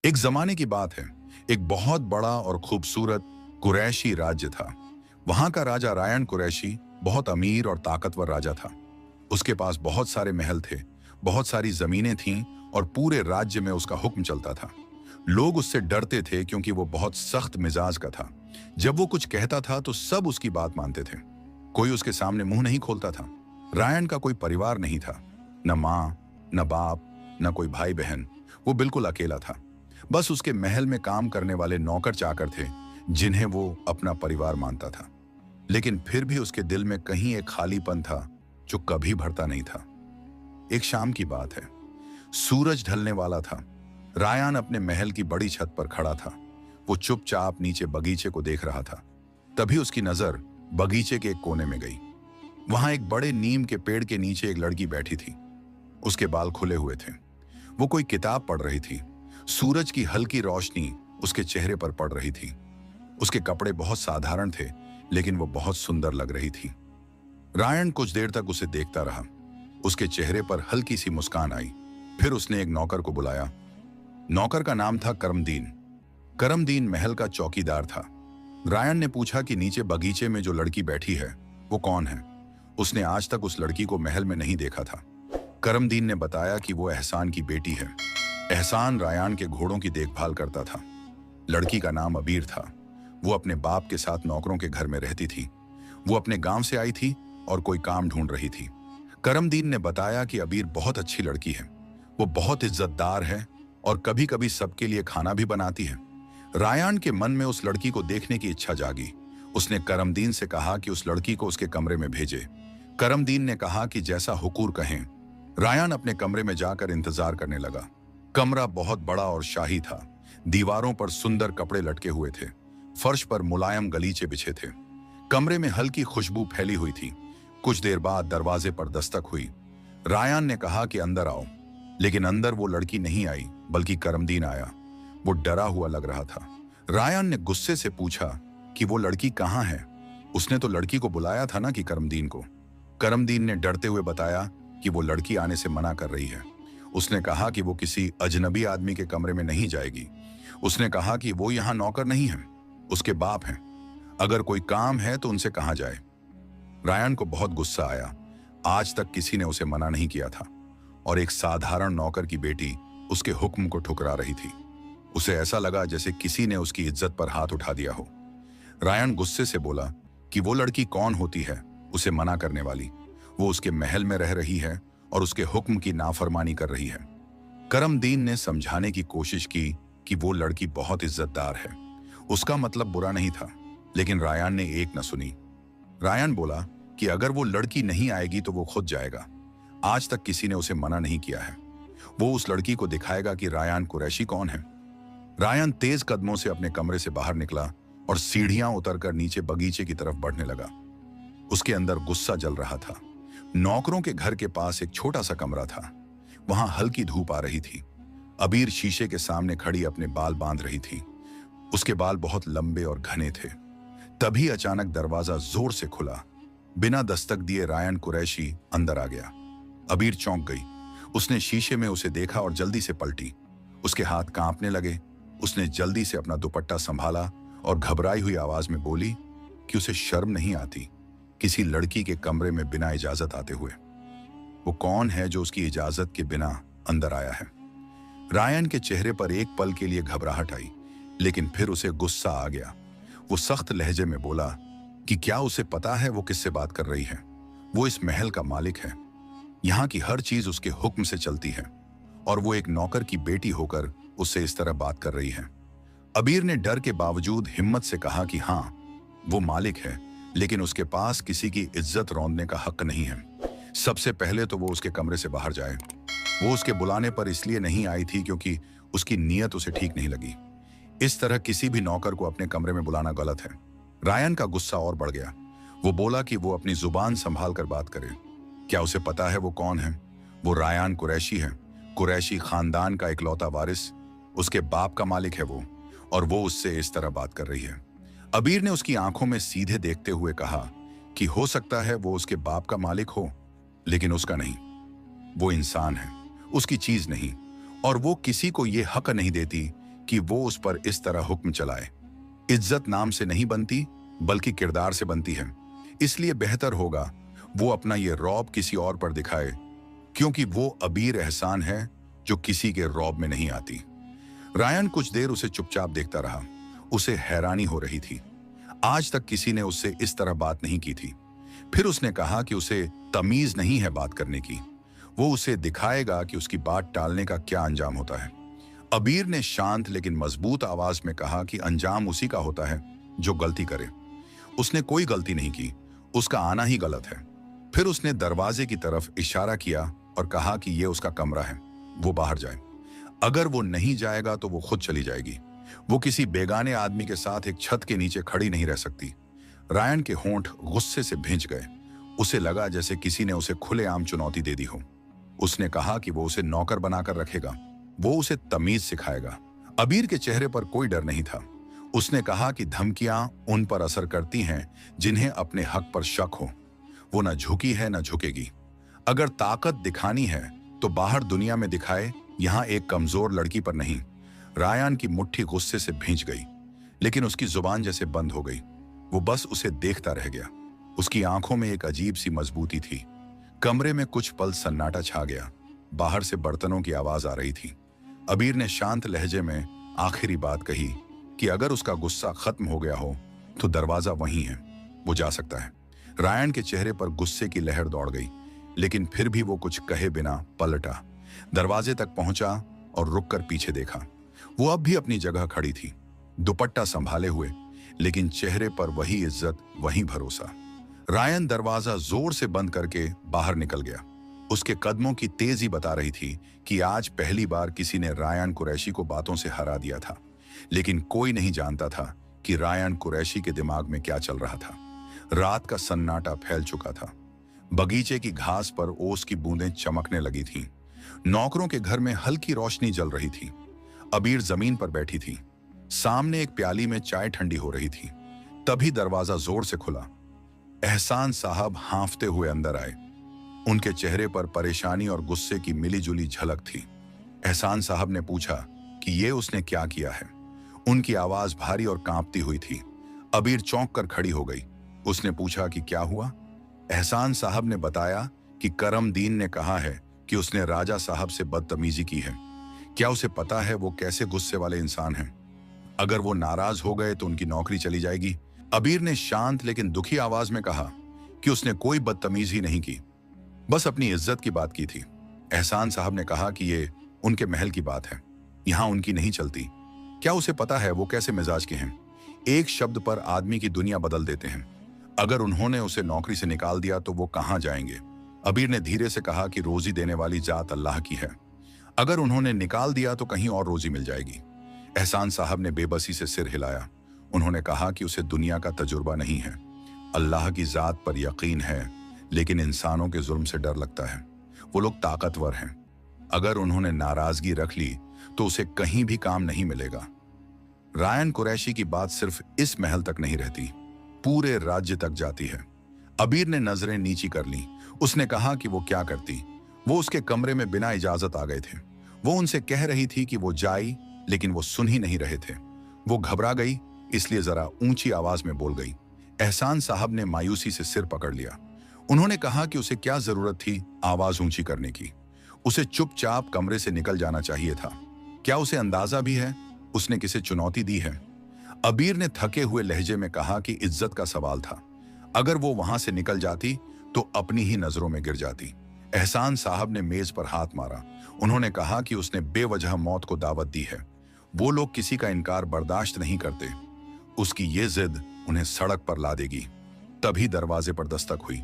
एक जमाने की बात है। एक बहुत बड़ा और खूबसूरत कुरैशी राज्य था। वहां का राजा रायन कुरैशी बहुत अमीर और ताकतवर राजा था। उसके पास बहुत सारे महल थे, बहुत सारी जमीनें थीं और पूरे राज्य में उसका हुक्म चलता था। लोग उससे डरते थे क्योंकि वो बहुत सख्त मिजाज का था। जब वो कुछ कहता था तो सब उसकी बात मानते थे। कोई उसके सामने मुंह नहीं खोलता था। रायन का कोई परिवार नहीं था, न माँ, न बाप, न कोई भाई बहन। वो बिल्कुल अकेला था। बस उसके महल में काम करने वाले नौकर चाकर थे, जिन्हें वो अपना परिवार मानता था। लेकिन फिर भी उसके दिल में कहीं एक खालीपन था जो कभी भरता नहीं था। एक शाम की बात है। सूरज ढलने वाला था। रायान अपने महल की बड़ी छत पर खड़ा था। वो चुपचाप नीचे बगीचे को देख रहा था। तभी उसकी नजर बगीचे के एक कोने में गई। वहां एक बड़े नीम के पेड़ के नीचे एक लड़की बैठी थी। उसके बाल खुले हुए थे। वो कोई किताब पढ़ रही थी। सूरज की हल्की रोशनी उसके चेहरे पर पड़ रही थी। उसके कपड़े बहुत साधारण थे, लेकिन वो बहुत सुंदर लग रही थी। रायन कुछ देर तक उसे देखता रहा। उसके चेहरे पर हल्की सी मुस्कान आई। फिर उसने एक नौकर को बुलाया। नौकर का नाम था करमदीन। करमदीन महल का चौकीदार था। रायन ने पूछा कि नीचे बगीचे में जो लड़की बैठी है वो कौन है। उसने आज तक उस लड़की को महल में नहीं देखा था। करमदीन ने बताया कि वो एहसान की बेटी है। एहसान रायान के घोड़ों की देखभाल करता था। लड़की का नाम अबीर था। वो अपने बाप के साथ नौकरों के घर में रहती थी। वो अपने गांव से आई थी और कोई काम ढूंढ रही थी। करमदीन ने बताया कि अबीर बहुत अच्छी लड़की है। वो बहुत इज्जतदार है और कभी कभी सबके लिए खाना भी बनाती है। रायान के मन में उस लड़की को देखने की इच्छा जागी। उसने करमदीन से कहा कि उस लड़की को उसके कमरे में भेजे। करमदीन ने कहा कि जैसा हुकूर कहें। रायान अपने कमरे में जाकर इंतजार करने लगा। कमरा बहुत बड़ा और शाही था। दीवारों पर सुंदर कपड़े लटके हुए थे। फर्श पर मुलायम गलीचे बिछे थे। कमरे में हल्की खुशबू फैली हुई थी। कुछ देर बाद दरवाजे पर दस्तक हुई। रायान ने कहा कि अंदर आओ, लेकिन अंदर वो लड़की नहीं आई, बल्कि करमदीन आया। वो डरा हुआ लग रहा था। रायान ने गुस्से से पूछा कि वो लड़की कहाँ है। उसने तो लड़की को बुलाया था ना कि करमदीन को। करमदीन ने डरते हुए बताया कि वो लड़की आने से मना कर रही है। उसने कहा कि वो किसी अजनबी आदमी के कमरे में नहीं जाएगी। उसने कहा कि वो यहाँ नौकर नहीं है, उसके बाप हैं। अगर कोई काम है तो उनसे कहा जाए। रायन को बहुत गुस्सा आया। आज तक किसी ने उसे मना नहीं किया था और एक साधारण नौकर की बेटी उसके हुक्म को ठुकरा रही थी। उसे ऐसा लगा जैसे किसी ने उसकी इज्जत पर हाथ उठा दिया हो। रायन गुस्से से बोला कि वो लड़की कौन होती है उसे मना करने वाली। वो उसके महल में रह रही है और उसके हुक्म की नाफरमानी कर रही है। करमदीन ने समझाने की कोशिश की कि वो लड़की बहुत इज्जतदार है, उसका मतलब बुरा नहीं था, लेकिन रायन ने एक न सुनी। रायन बोला कि अगर वो लड़की नहीं आएगी तो वो खुद जाएगा। आज तक किसी ने उसे मना नहीं किया है। वो उस लड़की को दिखाएगा कि रायन कुरैशी कौन है। रायन तेज कदमों से अपने कमरे से बाहर निकला और सीढ़ियां उतरकर नीचे बगीचे की तरफ बढ़ने लगा। उसके अंदर गुस्सा जल रहा था। नौकरों के घर के पास एक छोटा सा कमरा था। वहां हल्की धूप आ रही थी। अबीर शीशे के सामने खड़ी अपने बाल बांध रही थी। उसके बाल बहुत लंबे और घने थे। तभी अचानक दरवाजा जोर से खुला। बिना दस्तक दिए रायन कुरैशी अंदर आ गया। अबीर चौंक गई। उसने शीशे में उसे देखा और जल्दी से पलटी। उसके हाथ कांपने लगे। उसने जल्दी से अपना दुपट्टा संभाला और घबराई हुई आवाज में बोली कि उसे शर्म नहीं आती किसी लड़की के कमरे में बिना इजाजत आते हुए। वो कौन है जो उसकी इजाजत के बिना अंदर आया है। रायन के चेहरे पर एक पल के लिए घबराहट आई, लेकिन फिर उसे गुस्सा आ गया। वो सख्त लहजे में बोला कि क्या उसे पता है वो किससे बात कर रही है। वो इस महल का मालिक है। यहाँ की हर चीज उसके हुक्म से चलती है और वो एक नौकर की बेटी होकर उससे इस तरह बात कर रही है। अबीर ने डर के बावजूद हिम्मत से कहा कि हाँ, वो मालिक है, लेकिन उसके पास किसी की इज्जत रौंदने का हक नहीं है। सबसे पहले तो वो उसके कमरे से बाहर जाए। वो उसके बुलाने पर इसलिए नहीं आई थी क्योंकि उसकी नीयत उसे ठीक नहीं लगी। इस तरह किसी भी नौकर को अपने कमरे में बुलाना गलत है। रायन का गुस्सा और बढ़ गया। वो बोला कि वो अपनी जुबान संभाल कर बात करे। क्या उसे पता है वो कौन है? वो रायन कुरैशी है, कुरैशी खानदान का इकलौता वारिस। उसके बाप का मालिक है वो, और वो उससे इस तरह बात कर रही है। अबीर ने उसकी आंखों में सीधे देखते हुए कहा कि हो सकता है वो उसके बाप का मालिक हो, लेकिन उसका नहीं। वो इंसान है, उसकी चीज नहीं, और वो किसी को ये हक नहीं देती कि वो उस पर इस तरह हुक्म चलाए। इज्जत नाम से नहीं बनती, बल्कि किरदार से बनती है। इसलिए बेहतर होगा वो अपना ये रौब किसी और पर दिखाए, क्योंकि वो अबीर एहसान है जो किसी के रौब में नहीं आती। रायन कुछ देर उसे चुपचाप देखता रहा। उसे हैरानी हो रही थी। आज तक किसी ने उससे इस तरह बात नहीं की थी। फिर उसने कहा कि उसे तमीज नहीं है बात करने की। वो उसे दिखाएगा कि उसकी बात टालने का क्या अंजाम होता है। अबीर ने शांत लेकिन मजबूत आवाज में कहा कि अंजाम उसी का होता है जो गलती करे। उसने कोई गलती नहीं की, उसका आना ही गलत है। फिर उसने दरवाजे की तरफ इशारा किया और कहा कि यह उसका कमरा है, वो बाहर जाए। अगर वो नहीं जाएगा तो वो खुद चली जाएगी। वो किसी बेगाने आदमी के साथ एक छत के नीचे खड़ी नहीं रह सकती। रायन के होंठ गुस्से से भींच गए। उसे लगा जैसे किसी ने उसे खुलेआम चुनौती दे दी हो। उसने कहा कि वो उसे नौकर बनाकर रखेगा, वो उसे तमीज सिखाएगा। अबीर के चेहरे पर कोई डर नहीं था। उसने कहा कि धमकियां उन पर असर करती हैं जिन्हें अपने हक पर शक हो। वो न झुकी है न झुकेगी। अगर ताकत दिखानी है तो बाहर दुनिया में दिखाए, यहां एक कमजोर लड़की पर नहीं। रायन की मुट्ठी गुस्से से भींच गई, लेकिन उसकी जुबान जैसे बंद हो गई। वो बस उसे देखता रह गया। उसकी आंखों में एक अजीब सी मजबूती थी। कमरे में कुछ पल सन्नाटा छा गया। बाहर से बर्तनों की आवाज आ रही थी। अबीर ने शांत लहजे में आखिरी बात कही कि अगर उसका गुस्सा खत्म हो गया हो तो दरवाजा वहीं है, वो जा सकता है। रायन के चेहरे पर गुस्से की लहर दौड़ गई, लेकिन फिर भी वो कुछ कहे बिना पलटा, दरवाजे तक पहुंचा और रुककर पीछे देखा। वो अब भी अपनी जगह खड़ी थी, दुपट्टा संभाले हुए, लेकिन चेहरे पर वही इज्जत, वही भरोसा। रायन दरवाजा जोर से बंद करके बाहर निकल गया। उसके कदमों की तेजी बता रही थी कि आज पहली बार किसी ने रायन कुरैशी को बातों से हरा दिया था। लेकिन कोई नहीं जानता था कि रायन कुरैशी के दिमाग में क्या चल रहा था। रात का सन्नाटा फैल चुका था। बगीचे की घास पर ओस की बूंदें चमकने लगी थीं। नौकरों के घर में हल्की रोशनी जल रही थी। अबीर जमीन पर बैठी थी। सामने एक प्याली में चाय ठंडी हो रही थी। तभी दरवाजा जोर से खुला। एहसान साहब हांफते हुए अंदर आए। उनके चेहरे पर परेशानी और गुस्से की मिलीजुली झलक थी। एहसान साहब ने पूछा कि ये उसने क्या किया है। उनकी आवाज भारी और कांपती हुई थी। अबीर चौंक कर खड़ी हो गई। उसने पूछा कि क्या हुआ। एहसान साहब ने बताया कि करमदीन ने कहा है कि उसने राजा साहब से बदतमीजी की है। क्या उसे पता है वो कैसे गुस्से वाले इंसान हैं? अगर वो नाराज हो गए तो उनकी नौकरी चली जाएगी। अबीर ने शांत लेकिन दुखी आवाज में कहा कि उसने कोई बदतमीजी नहीं की, बस अपनी इज्जत की बात की थी। एहसान साहब ने कहा कि ये उनके महल की बात है, यहां उनकी नहीं चलती। क्या उसे पता है वो कैसे मिजाज के हैं? एक शब्द पर आदमी की दुनिया बदल देते हैं। अगर उन्होंने उसे नौकरी से निकाल दिया तो वो कहां जाएंगे? अबीर ने धीरे से कहा कि रोजी देने वाली जात अल्लाह की है। अगर उन्होंने निकाल दिया तो कहीं और रोजी मिल जाएगी। एहसान साहब ने बेबसी से सिर हिलाया। उन्होंने कहा कि उसे दुनिया का तजुर्बा नहीं है। अल्लाह की जात पर यकीन है, लेकिन इंसानों के जुल्म से डर लगता है। वो लोग ताकतवर हैं। अगर उन्होंने नाराजगी रख ली तो उसे कहीं भी काम नहीं मिलेगा। रायन कुरैशी की बात सिर्फ इस महल तक नहीं रहती, पूरे राज्य तक जाती है। अबीर ने नजरें नीची कर ली। उसने कहा कि वो क्या करती। वो उसके कमरे में बिना इजाजत आ गए थे। वो उनसे कह रही थी कि वो जाए, लेकिन वो सुन ही नहीं रहे थे। वो घबरा गई, इसलिए जरा ऊंची आवाज में बोल गई। एहसान साहब ने मायूसी से सिर पकड़ लिया। उन्होंने कहा कि उसे क्या जरूरत थी आवाज ऊंची करने की। उसे चुपचाप कमरे से निकल जाना चाहिए था। क्या उसे अंदाजा भी है उसने किसे चुनौती दी है? अबीर ने थके हुए लहजे में कहा कि इज्जत का सवाल था। अगर वो वहां से निकल जाती तो अपनी ही नजरों में गिर जाती। एहसान साहब ने मेज पर हाथ मारा। उन्होंने कहा कि उसने बेवजह मौत को दावत दी है। वो लोग किसी का इनकार बर्दाश्त नहीं करते। उसकी ये जिद उन्हें सड़क पर ला देगी। तभी दरवाजे पर दस्तक हुई।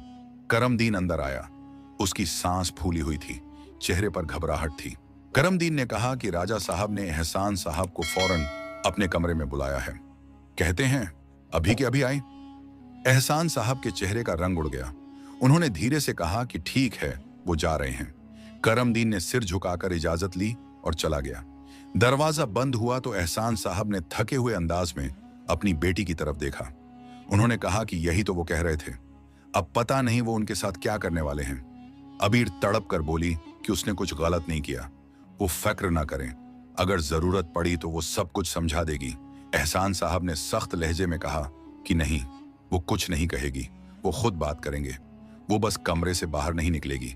करमदीन अंदर आया। उसकी सांस फूली हुई थी, चेहरे पर घबराहट थी। करमदीन ने कहा कि राजा साहब ने एहसान साहब को फौरन अपने कमरे में बुलाया है। कहते हैं अभी के अभी आए। एहसान साहब के चेहरे का रंग उड़ गया। उन्होंने धीरे से कहा कि ठीक है, वो जा रहे हैं। करमदीन ने सिर झुकाकर इजाजत ली और चला गया। दरवाजा बंद हुआ तो एहसान साहब ने थके हुए अंदाज में अपनी बेटी की तरफ देखा। उन्होंने कहा कि यही तो वो कह रहे थे। अब पता नहीं वो उनके साथ क्या करने वाले हैं। अबीर तड़प कर बोली कि उसने कुछ गलत नहीं किया। वो फिक्र ना करें, अगर जरूरत पड़ी तो वो सब कुछ समझा देगी। एहसान साहब ने सख्त लहजे में कहा कि नहीं, वो कुछ नहीं कहेगी, वो खुद बात करेंगे। वो बस कमरे से बाहर नहीं निकलेगी।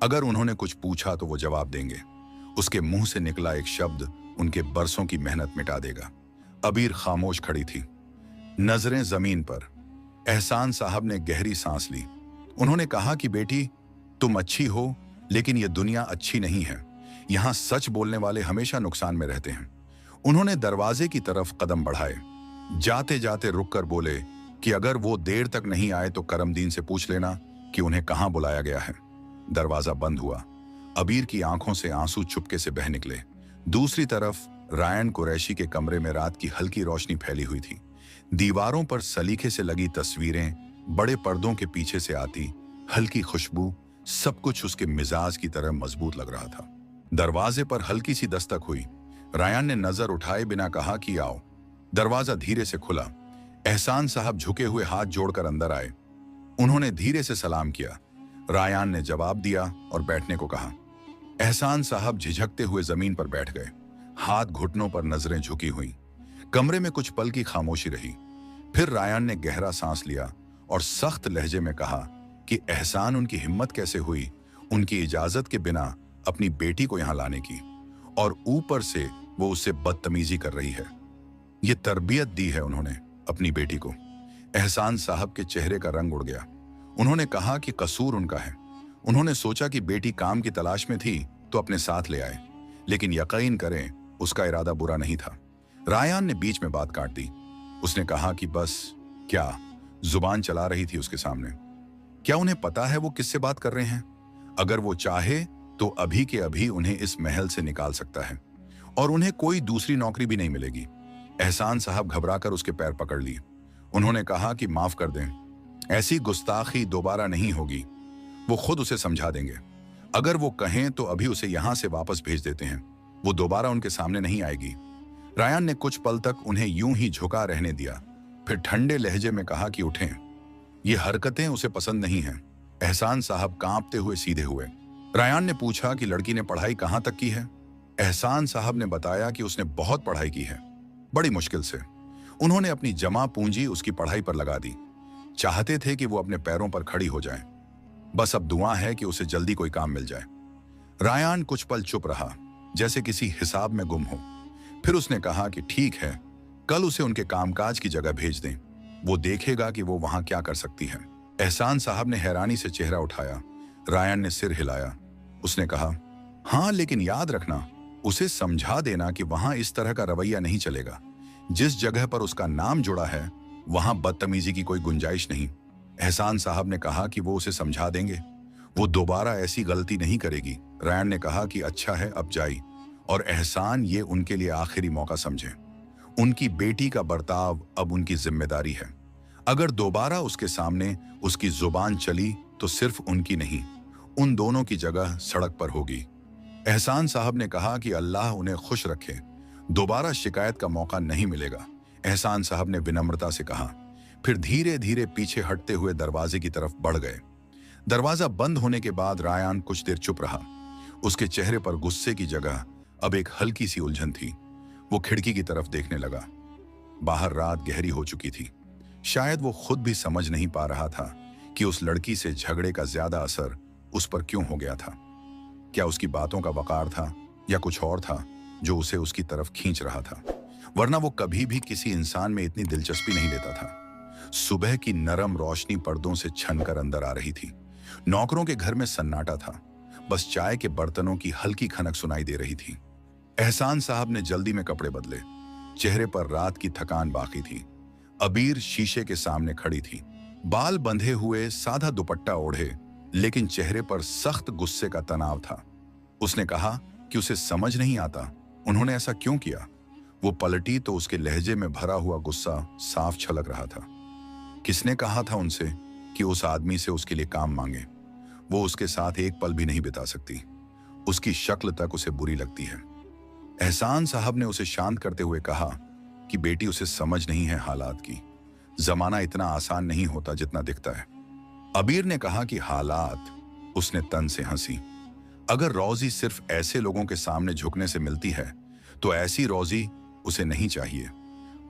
अगर उन्होंने कुछ पूछा तो वो जवाब देंगे। उसके मुंह से निकला एक शब्द उनके बरसों की मेहनत मिटा देगा। अबीर खामोश खड़ी थी, नजरें जमीन पर। एहसान साहब ने गहरी सांस ली। उन्होंने कहा कि बेटी, तुम अच्छी हो, लेकिन यह दुनिया अच्छी नहीं है। यहां सच बोलने वाले हमेशा नुकसान में रहते हैं। उन्होंने दरवाजे की तरफ कदम बढ़ाए। जाते जाते रुककर बोले कि अगर वो देर तक नहीं आए तो करमदीन से पूछ लेना कि उन्हें कहां बुलाया गया है। दरवाजा बंद हुआ। अबीर की आंखों से आंसू चुपके से बह निकले। दूसरी तरफ रायन कुरैशी के कमरे में रात की हल्की रोशनी फैली हुई थी। दीवारों पर सलीखे से लगी तस्वीरें, बड़े पर्दों के पीछे से आती हल्की खुशबू, सब कुछ उसके मिजाज की तरह मजबूत लग रहा था। दरवाजे पर हल्की सी दस्तक हुई। रायन ने नजर उठाए बिना कहा कि आओ। दरवाजा धीरे से खुला। एहसान साहब झुके हुए हाथ जोड़कर अंदर आए। उन्होंने धीरे से सलाम किया। रायन ने जवाब दिया और बैठने को कहा। एहसान साहब झिझकते हुए जमीन पर बैठ गए, हाथ घुटनों पर नजरें झुकी हुई। कमरे में कुछ पल की खामोशी रही। फिर रायन ने गहरा सांस लिया और सख्त लहजे में कहा कि एहसान, उनकी हिम्मत कैसे हुई उनकी इजाजत के बिना अपनी बेटी को यहां लाने की, और ऊपर से वो उससे बदतमीजी कर रही है। ये तरबियत दी है उन्होंने अपनी बेटी को। एहसान साहब के चेहरे का रंग उड़ गया। उन्होंने कहा कि कसूर उनका है। उन्होंने सोचा कि बेटी काम की तलाश में थी तो अपने साथ ले आए, लेकिन यकीन करें उसका इरादा बुरा नहीं था। रायन ने बीच में बात काट दी। उसने कहा कि बस क्या जुबान चला रही थी उसके सामने। क्या उन्हें पता है वो किससे बात कर रहे हैं? अगर वो चाहे तो अभी के अभी उन्हें इस महल से निकाल सकता है और उन्हें कोई दूसरी नौकरी भी नहीं मिलेगी। एहसान साहब घबराकर उसके पैर पकड़ लिए। उन्होंने कहा कि माफ कर दें, ऐसी गुस्ताखी दोबारा नहीं होगी। वो खुद उसे समझा देंगे। अगर वो कहें तो अभी उसे यहां से वापस भेज देते हैं। वो दोबारा उनके सामने नहीं आएगी। रायन ने कुछ पल तक उन्हें यूं ही झुका रहने दिया, फिर ठंडे लहजे में कहा कि उठें। ये हरकतें उसे पसंद नहीं हैं। एहसान साहब कांपते हुए सीधे हुए। रायन ने पूछा कि लड़की ने पढ़ाई कहां तक की है? एहसान साहब ने बताया कि उसने बहुत पढ़ाई की है, बड़ी मुश्किल से। उन्होंने अपनी जमा पूंजी उसकी पढ़ाई पर लगा दी। चाहते थे कि वो अपने पैरों पर खड़ी हो जाए। बस अब दुआ है कि उसे जल्दी कोई काम मिल जाए। रायन कुछ पल चुप रहा, जैसे किसी हिसाब में गुम हो। फिर उसने कहा कि ठीक है, कल उसे उनके कामकाज की जगह भेज दें। वो देखेगा कि वो वहां क्या कर सकती है। एहसान साहब ने हैरानी से चेहरा उठाया। रायन ने सिर हिलाया। उसने कहा, हाँ, लेकिन याद रखना, उसे समझा देना कि वहां इस तरह का रवैया नहीं चलेगा। जिस जगह पर उसका नाम जुड़ा है वहां बदतमीजी की कोई गुंजाइश नहीं। एहसान साहब ने कहा कि वो उसे समझा देंगे, वो दोबारा ऐसी गलती नहीं करेगी। रायन ने कहा कि अच्छा है, अब जाई, और एहसान ये उनके लिए आखिरी मौका समझे। उनकी बेटी का बर्ताव अब उनकी जिम्मेदारी है। अगर दोबारा उसके सामने उसकी जुबान चली तो सिर्फ उनकी नहीं, उन दोनों की जगह सड़क पर होगी। एहसान साहब ने कहा कि अल्लाह उन्हें खुश रखे, दोबारा शिकायत का मौका नहीं मिलेगा। एहसान साहब ने विनम्रता से कहा, फिर धीरे धीरे पीछे हटते हुए दरवाजे की तरफ बढ़ गए। दरवाजा बंद होने के बाद रायन कुछ देर चुप रहा। उसके चेहरे पर गुस्से की जगह अब एक हल्की सी उलझन थी। वो खिड़की की तरफ देखने लगा। बाहर रात गहरी हो चुकी थी। शायद वो खुद भी समझ नहीं पा रहा था कि उस लड़की से झगड़े का ज्यादा असर उस पर क्यों हो गया था। क्या उसकी बातों का वकार था या कुछ और था जो उसे उसकी तरफ खींच रहा था? वरना वो कभी भी किसी इंसान में इतनी दिलचस्पी नहीं लेता था। सुबह की नरम रोशनी पर्दों से छनकर अंदर आ रही थी। नौकरों के घर में सन्नाटा था, बस चाय के बर्तनों की हल्की खनक सुनाई दे रही थी। एहसान साहब ने जल्दी में कपड़े बदले। चेहरे पर रात की थकान बाकी थी। अबीर शीशे के सामने खड़ी थी, बाल बंधे हुए, सादा दुपट्टा ओढ़े, लेकिन चेहरे पर सख्त गुस्से का तनाव था। उसने कहा कि उसे समझ नहीं आता उन्होंने ऐसा क्यों किया। वो पलटी तो उसके लहजे में भरा हुआ गुस्सा साफ छलक रहा था। किसने कहा था उनसे कि उस आदमी से उसके लिए काम मांगे? वो उसके साथ एक पल भी नहीं बिता सकती। उसकी शक्ल तक उसे बुरी लगती है। एहसान साहब ने उसे शांत करते हुए कहा कि बेटी, उसे समझ नहीं है हालात की। जमाना इतना आसान नहीं होता जितना दिखता है। अबीर ने कहा कि हालात। उसने तन से हंसी। अगर रोजी सिर्फ ऐसे लोगों के सामने झुकने से मिलती है तो ऐसी रोजी उसे नहीं चाहिए।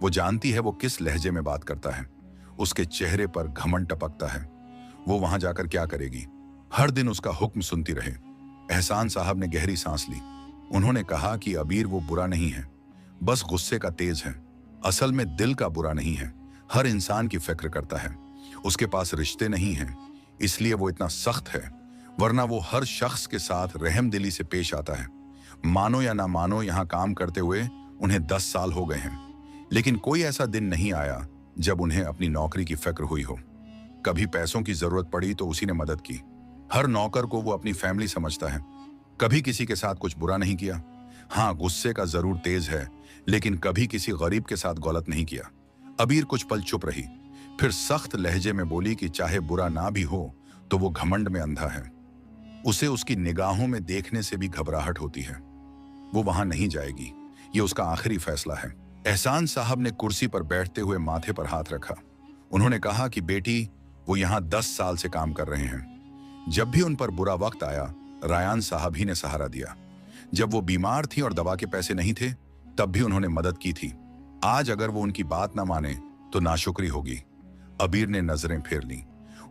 वो जानती है वो किस लहजे में बात करता है, उसके चेहरे पर घमंड टपकता है। वो वहां जाकर क्या करेगी? हर दिन उसका हुक्म सुनती रहे। एहसान साहब ने गहरी सांस ली। उन्होंने कहा कि अबीर वो बुरा नहीं है, बस गुस्से का तेज है। असल में दिल का बुरा नहीं है, हर इंसान की फिक्र करता है। उसके पास रिश्ते नहीं हैं, इसलिए वो इतना सख्त है, वरना वो हर शख्स के साथ रहमदिली से पेश आता है। मानो या ना मानो, यहाँ काम करते हुए उन्हें 10 साल हो गए हैं, लेकिन कोई ऐसा दिन नहीं आया जब उन्हें अपनी नौकरी की फिक्र हुई हो। कभी पैसों की जरूरत पड़ी तो उसी ने मदद की। हर नौकर को वो अपनी फैमिली समझता है। कभी किसी के साथ कुछ बुरा नहीं किया। हाँ, गुस्से का जरूर तेज है, लेकिन कभी किसी गरीब के साथ गलत नहीं किया। अबीर कुछ पल चुप रही, फिर सख्त लहजे में बोली कि चाहे बुरा ना भी हो तो वो घमंड में अंधा है। उसे उसकी निगाहों में देखने से भी घबराहट होती है। वो वहां नहीं जाएगी, ये उसका आखिरी फैसला है। एहसान साहब ने कुर्सी पर बैठते हुए माथे पर हाथ रखा। उन्होंने कहा कि बेटी, वो यहाँ 10 साल से काम कर रहे हैं। जब भी उन पर बुरा वक्त आया, रायान साहब ही ने सहारा दिया। जब वो बीमार थी और दवा के पैसे नहीं थे, तब भी उन्होंने मदद की थी। आज अगर वो उनकी बात ना माने तो नाशुक्री होगी। अबीर ने नजरें फेर लीं।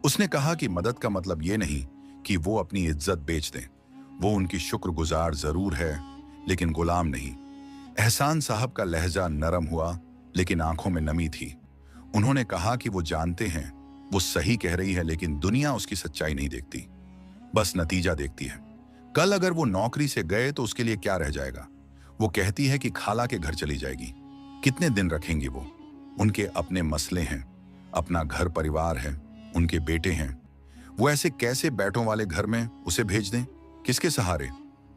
उसने कहा कि मदद का मतलब ये नहीं कि वो अपनी इज्जत बेच दें। वो उनकी शुक्रगुजार जरूर है, लेकिन गुलाम नहीं। एहसान साहब का लहजा नरम हुआ, लेकिन आंखों में नमी थी। उन्होंने कहा कि वो जानते हैं वो सही कह रही है, लेकिन दुनिया उसकी सच्चाई नहीं देखती, बस नतीजा देखती है। कल अगर वो नौकरी से गए तो उसके लिए क्या रह जाएगा? वो कहती है कि खाला के घर चली जाएगी। कितने दिन रखेंगी वो? उनके अपने मसले हैं, अपना घर परिवार है, उनके बेटे हैं। वो ऐसे कैसे बैठों वाले घर में उसे भेज दें? किसके सहारे?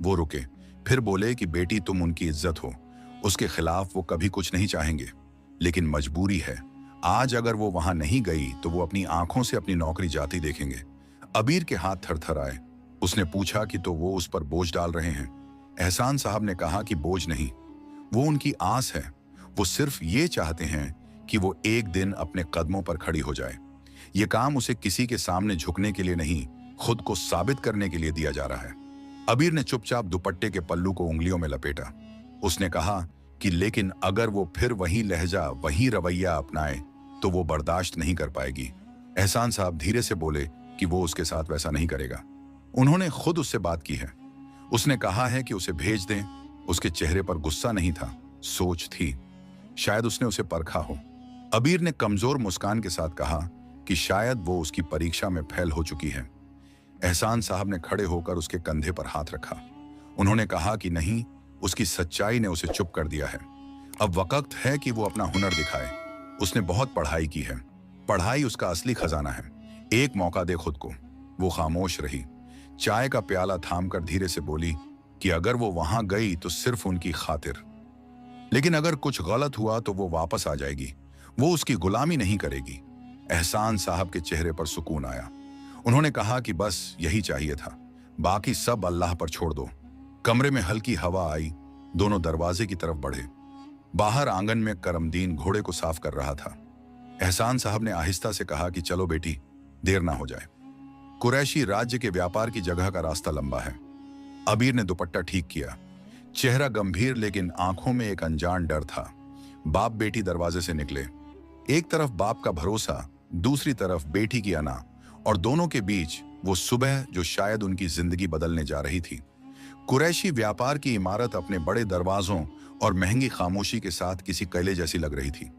वो रुके, फिर बोले कि बेटी, तुम उनकी इज्जत हो, उसके खिलाफ वो कभी कुछ नहीं चाहेंगे, लेकिन मजबूरी है। आज अगर वो वहां नहीं गई तो वो अपनी आंखों से अपनी नौकरी जाती देखेंगे। अबीर के हाथ थरथर आए। उसने पूछा कि तो वो उस पर बोझ डाल रहे हैं? एहसान साहब ने कहा कि बोझ नहीं, वो उनकी आस है। वो सिर्फ ये चाहते हैं कि वो एक दिन अपने कदमों पर खड़ी हो जाए। ये काम उसे किसी के सामने झुकने के लिए नहीं, खुद को साबित करने के लिए दिया जा रहा है। अबीर ने चुपचाप दुपट्टे के पल्लू को उंगलियों में लपेटा। उसने कहा कि लेकिन अगर वो फिर वही लहजा, वही रवैया अपनाए तो वो बर्दाश्त नहीं कर पाएगी। एहसान साहब धीरे से बोले कि वो उसके साथ वैसा नहीं करेगा। उन्होंने खुद उससे बात की है। उसने कहा है कि उसे भेज दें। उसके चेहरे पर गुस्सा नहीं था, सोच थी। शायद उसने उसे परखा हो। अबीर ने कमजोर मुस्कान के साथ कहा कि शायद वो उसकी परीक्षा में फेल हो चुकी है। एहसान साहब ने खड़े होकर उसके कंधे पर हाथ रखा। उन्होंने कहा कि नहीं, उसकी सच्चाई ने उसे चुप कर दिया है। अब वक्त है कि वो अपना हुनर दिखाए। उसने बहुत पढ़ाई की है, पढ़ाई उसका असली खजाना है। एक मौका दे खुद को। वो खामोश रही, चाय का प्याला थामकर धीरे से बोली कि अगर वो वहां गई तो सिर्फ उनकी खातिर, लेकिन अगर कुछ गलत हुआ तो वो वापस आ जाएगी। वो उसकी गुलामी नहीं करेगी। एहसान साहब के चेहरे पर सुकून आया। उन्होंने कहा कि बस यही चाहिए था, बाकी सब अल्लाह पर छोड़ दो। कमरे में हल्की हवा आई। दोनों दरवाजे की तरफ बढ़े। बाहर आंगन में करमदीन घोड़े को साफ कर रहा था। एहसान साहब ने आहिस्ता से कहा कि चलो बेटी, देर ना हो जाए। कुरैशी राज्य के व्यापार की जगह का रास्ता लंबा है। अबीर ने दुपट्टा ठीक किया। चेहरा गंभीर, लेकिन आंखों में एक अनजान डर था। बाप बेटी दरवाजे से निकले। एक तरफ बाप का भरोसा, दूसरी तरफ बेटी की अना, और दोनों के बीच वो सुबह जो शायद उनकी जिंदगी बदलने जा रही थी। कुरैशी व्यापार की इमारत अपने बड़े दरवाजों और महंगी खामोशी के साथ किसी किले जैसी लग रही थी।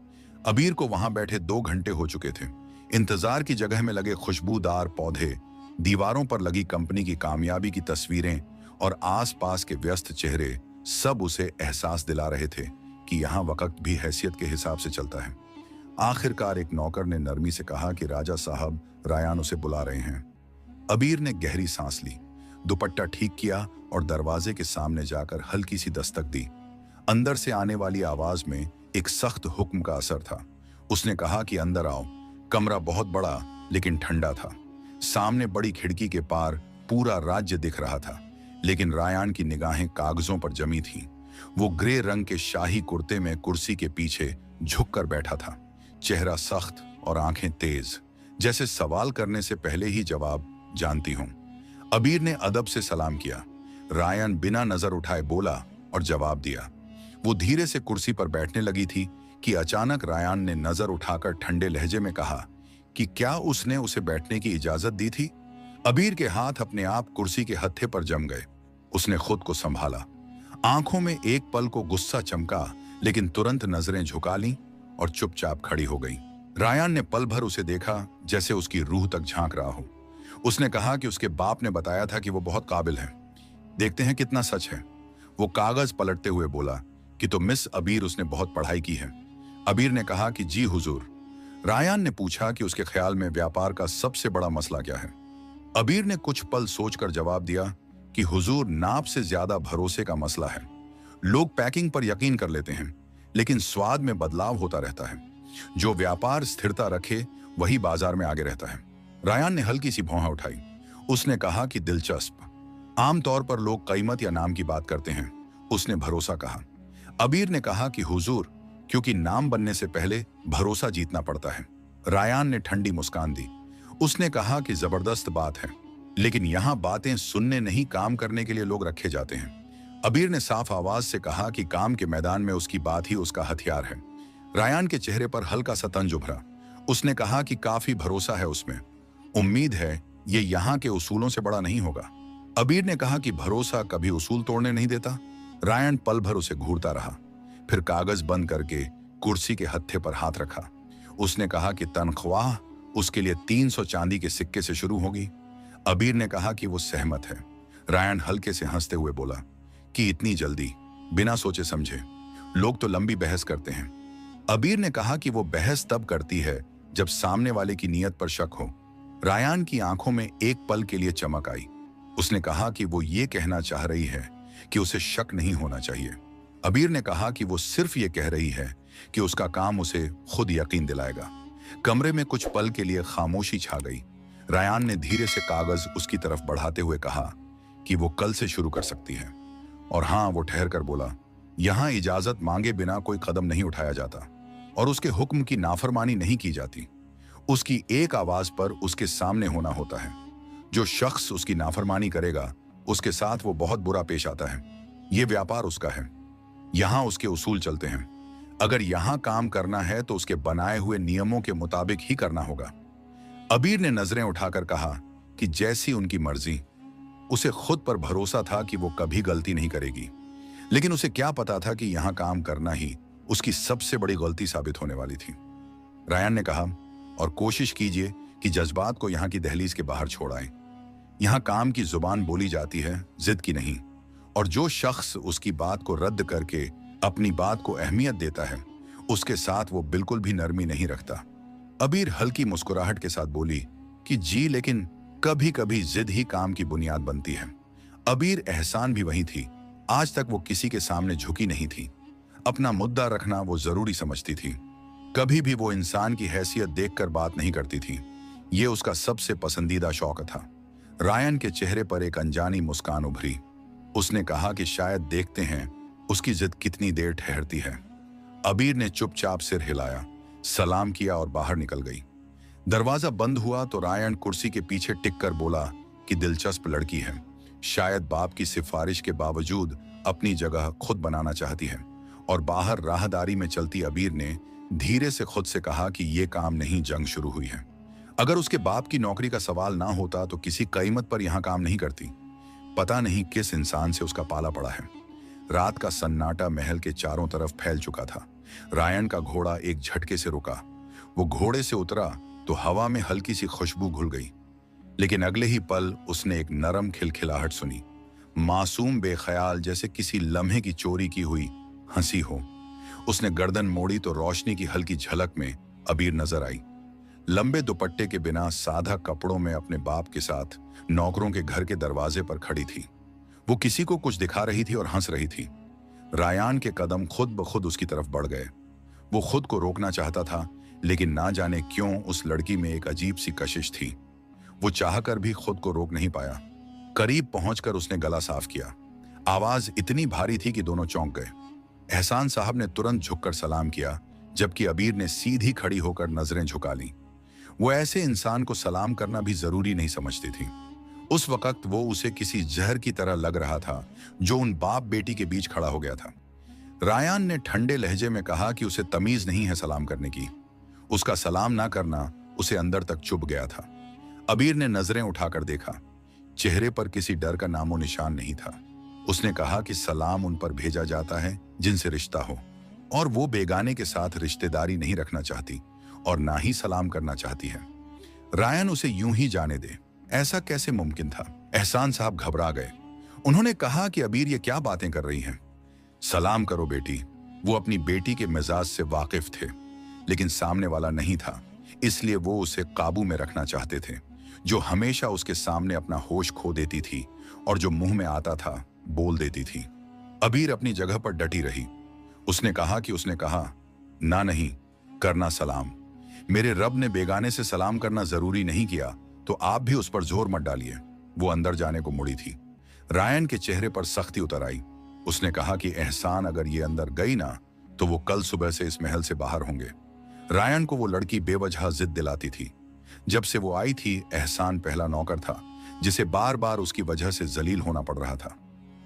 अबीर को वहां बैठे 2 घंटे हो चुके थे। इंतजार की जगह में लगे खुशबूदार पौधे, दीवारों पर लगी कंपनी की कामयाबी की तस्वीरें और आसपास के व्यस्त चेहरे सब उसे एहसास दिला रहे थे कि यहाँ वक्त भी हैसियत के हिसाब से चलता है। आखिरकार एक नौकर ने नरमी से कहा कि राजा साहब, रायान उसे बुला रहे हैं। अबीर ने गहरी सांस ली, दुपट्टा ठीक किया और दरवाजे के सामने जाकर हल्की सी दस्तक दी। अंदर से आने वाली आवाज में एक सख्त हुक्म का असर था। उसने कहा कि अंदर आओ। कमरा बहुत बड़ा लेकिन ठंडा था। सामने बड़ी खिड़की के पार पूरा राज्य दिख रहा था, लेकिन रायान की निगाहें कागजों पर जमी थीं। वो ग्रे रंग के शाही कुर्ते में कुर्सी के पीछे झुककर बैठा था, चेहरा सख्त और आंखें तेज, जैसे सवाल करने से पहले ही जवाब जानती हूं। अबीर ने अदब से सलाम किया। रायान बिना नजर उठाए बोला और जवाब दिया। वो धीरे से कुर्सी पर बैठने लगी थी कि अचानक रायान ने नजर उठाकर ठंडे लहजे में कहा कि क्या उसने उसे बैठने की इजाजत दी थी। अबीर के हाथ अपने आप कुर्सी के हत्थे पर जम गए। उसने खुद को संभाला। आंखों में एक पल को गुस्सा चमका, लेकिन तुरंत नजरें झुका लीं और चुपचाप खड़ी हो गई। रायान ने पल भर उसे देखा, जैसे उसकी रूह तक झांक रहा हो। उसने कहा कि उसके बाप ने बताया था कि वो बहुत काबिल है, देखते हैं कितना सच है। वो कागज पलटते हुए बोला कि तो मिस अबीर, उसने बहुत पढ़ाई की है। अबीर ने कहा कि जी हुजूर। रायान ने पूछा कि उसके ख्याल में व्यापार का सबसे बड़ा मसला क्या है। अबीर ने कुछ पल सोचकर जवाब दिया कि हुजूर, नाप से ज्यादा भरोसे का मसला है। लोग पैकिंग पर यकीन कर लेते हैं, लेकिन स्वाद में बदलाव होता रहता है। जो व्यापार स्थिरता रखे वही बाजार में आगे रहता है। रायान ने हल्की सी भौं उठाई। उसने कहा कि दिलचस्प। आमतौर पर लोग कीमत या नाम की बात करते हैं, उसने भरोसा कहा। अबीर ने कहा कि हुजूर, क्योंकि नाम बनने से पहले भरोसा जीतना पड़ता है। रायान ने ठंडी मुस्कान दी। उसने कहा कि जबरदस्त बात है, लेकिन यहां बातें सुनने नहीं, काम करने के लिए लोग रखे जाते हैं। अबीर ने साफ आवाज से कहा कि काम के मैदान में उसकी बात ही उसका हथियार है। रायान के चेहरे पर हल्का सा तंज उभरा। उसने कहा कि काफी भरोसा है उसमें। उम्मीद है ये यहाँ के उसूलों से बड़ा नहीं होगा। अबीर ने कहा कि भरोसा कभी उसूल तोड़ने नहीं देता। रायन पल भर उसे घूरता रहा, फिर कागज बंद करके कुर्सी के हत्थे पर हाथ रखा। उसने कहा कि तनख्वाह उसके लिए 300 चांदी के सिक्के से शुरू होगी। अबीर ने कहा कि वो सहमत है। रायन हल्के से हंसते हुए बोला कि इतनी जल्दी, बिना सोचे समझे। लोग तो लंबी बहस करते हैं। अबीर ने कहा कि वो बहस तब करती है जब सामने वाले की नीयत पर शक हो। रायान की आंखों में एक पल के लिए चमक आई। उसने कहा कि वो ये कहना चाह रही है कि उसे शक नहीं होना चाहिए। अबीर ने कहा कि वो सिर्फ ये कह रही है कि उसका काम उसे खुद यकीन दिलाएगा। कमरे में कुछ पल के लिए खामोशी छा गई। रायान ने धीरे से कागज उसकी तरफ बढ़ाते हुए कहा कि वो कल से शुरू कर सकती है। और हाँ, वो ठहर कर बोला, यहां इजाजत मांगे बिना कोई कदम नहीं उठाया जाता और उसके हुक्म की नाफरमानी नहीं की जाती। उसकी एक आवाज पर उसके सामने होना होता है। जो शख्स उसकी नाफरमानी करेगा, उसके साथ वो बहुत बुरा पेश आता है। ये व्यापार उसका है, यहां उसके उसूल चलते हैं। अगर यहां काम करना है तो उसके बनाए हुए नियमों के मुताबिक ही करना होगा। अबीर ने नजरें उठाकर कहा कि जैसी उनकी मर्जी। उसे खुद पर भरोसा था कि वो कभी गलती नहीं करेगी, लेकिन उसे क्या पता था कि यहां काम करना ही उसकी सबसे बड़ी गलती साबित होने वाली थी। रायन ने कहा, और कोशिश कीजिए कि जज्बात को यहां की दहलीज के बाहर छोड़ आए। यहां काम की जुबान बोली जाती है, जिद की नहीं। और जो शख्स उसकी बात को रद्द करके अपनी बात को अहमियत देता है, उसके साथ वो बिल्कुल भी नरमी नहीं रखता। अबीर हल्की मुस्कुराहट के साथ बोली कि जी, लेकिन कभी कभी जिद ही काम की बुनियाद बनती है। अबीर एहसान भी वही थी। आज तक वो किसी के सामने झुकी नहीं थी। अपना मुद्दा रखना वो जरूरी समझती थी। कभी भी वो इंसान की हैसियत देखकर बात नहीं करती थी। ये उसका सबसे पसंदीदा शौक था। रायन के चेहरे पर एक अनजानी मुस्कान उभरी। उसने कहा कि शायद देखते हैं उसकी जिद कितनी देर ठहरती है। अबीर ने चुपचाप सिर हिलाया, सलाम किया और बाहर निकल गई। दरवाजा बंद हुआ तो रायन कुर्सी के पीछे टिक कर बोला कि दिलचस्प लड़की है। शायद बाप की सिफारिश के बावजूद अपनी जगह खुद बनाना चाहती है। और बाहर राहदारी में चलती अबीर ने धीरे से खुद से कहा कि यह काम नहीं, जंग शुरू हुई है। अगर उसके बाप की नौकरी का सवाल ना होता तो किसी कीमत पर यहां काम नहीं करती। पता नहीं किस इंसान से उसका पाला पड़ा है। रात का सन्नाटा महल के चारों तरफ फैल चुका था। रायन का घोड़ा एक झटके से रुका। वो घोड़े से उतरा तो हवा में हल्की सी खुशबू घुल गई, लेकिन अगले ही पल उसने एक नरम खिलखिलाहट सुनी, मासूम बेख्याल, जैसे किसी लम्हे की चोरी की हुई हंसी हो। उसने गर्दन मोड़ी तो रोशनी की हल्की झलक में अबीर नजर आई। लंबे दुपट्टे के बिना सादा कपड़ों में अपने बाप के साथ नौकरों के घर के दरवाजे पर खड़ी थी। वो किसी को कुछ दिखा रही थी और हंस रही थी। रायान के कदम खुद ब खुद उसकी तरफ बढ़ गए। वो खुद को रोकना चाहता था, लेकिन ना जाने क्यों उस लड़की में एक अजीब सी कशिश थी। वो चाहकर भी खुद को रोक नहीं पाया। करीब पहुंचकर उसने गला साफ किया। आवाज इतनी भारी थी कि दोनों चौंक गए। एहसान साहब ने तुरंत झुककर सलाम किया, जबकि अबीर ने सीधी खड़ी होकर नजरें झुका लीं। वो ऐसे इंसान को सलाम करना भी जरूरी नहीं समझती थी। उस वक्त वो उसे किसी जहर की तरह लग रहा था जो उन बाप बेटी के बीच खड़ा हो गया था। रायान ने ठंडे लहजे में कहा कि उसे तमीज नहीं है सलाम करने की। उसका सलाम ना करना उसे अंदर तक चुभ गया था। अबीर ने नजरें उठाकर देखा। चेहरे पर किसी डर का नामो निशान नहीं था। उसने कहा कि सलाम उन पर भेजा जाता है जिनसे रिश्ता हो, और वो बेगाने के साथ रिश्तेदारी नहीं रखना चाहती और ना ही सलाम करना चाहती है। रायन उसे यूं ही जाने दे, ऐसा कैसे मुमकिन था? एहसान साहब घबरा गए। उन्होंने कहा कि अबीर ये क्या बातें कर रही हैं? सलाम करो बेटी। वो अपनी बेटी के मिजाज से वाकिफ थे, लेकिन सामने वाला नहीं था, इसलिए वो उसे काबू में रखना चाहते थे। जो हमेशा उसके सामने अपना होश खो देती थी और जो मुंह में आता था बोल देती थी। अबीर अपनी जगह पर डटी रही। उसने कहा ना, नहीं करना सलाम। मेरे रब ने बेगाने से सलाम करना जरूरी नहीं किया, तो आप भी उस पर जोर मत डालिए। वो अंदर जाने को मुड़ी थी। रायन के चेहरे पर सख्ती उतर आई। उसने कहा कि एहसान अगर ये अंदर गई ना, तो वो कल सुबह से इस महल से बाहर होंगे। रायन को वो लड़की बेवजह जिद दिलाती थी। जब से वो आई थी, एहसान पहला नौकर था जिसे बार बार उसकी वजह से जलील होना पड़ रहा था।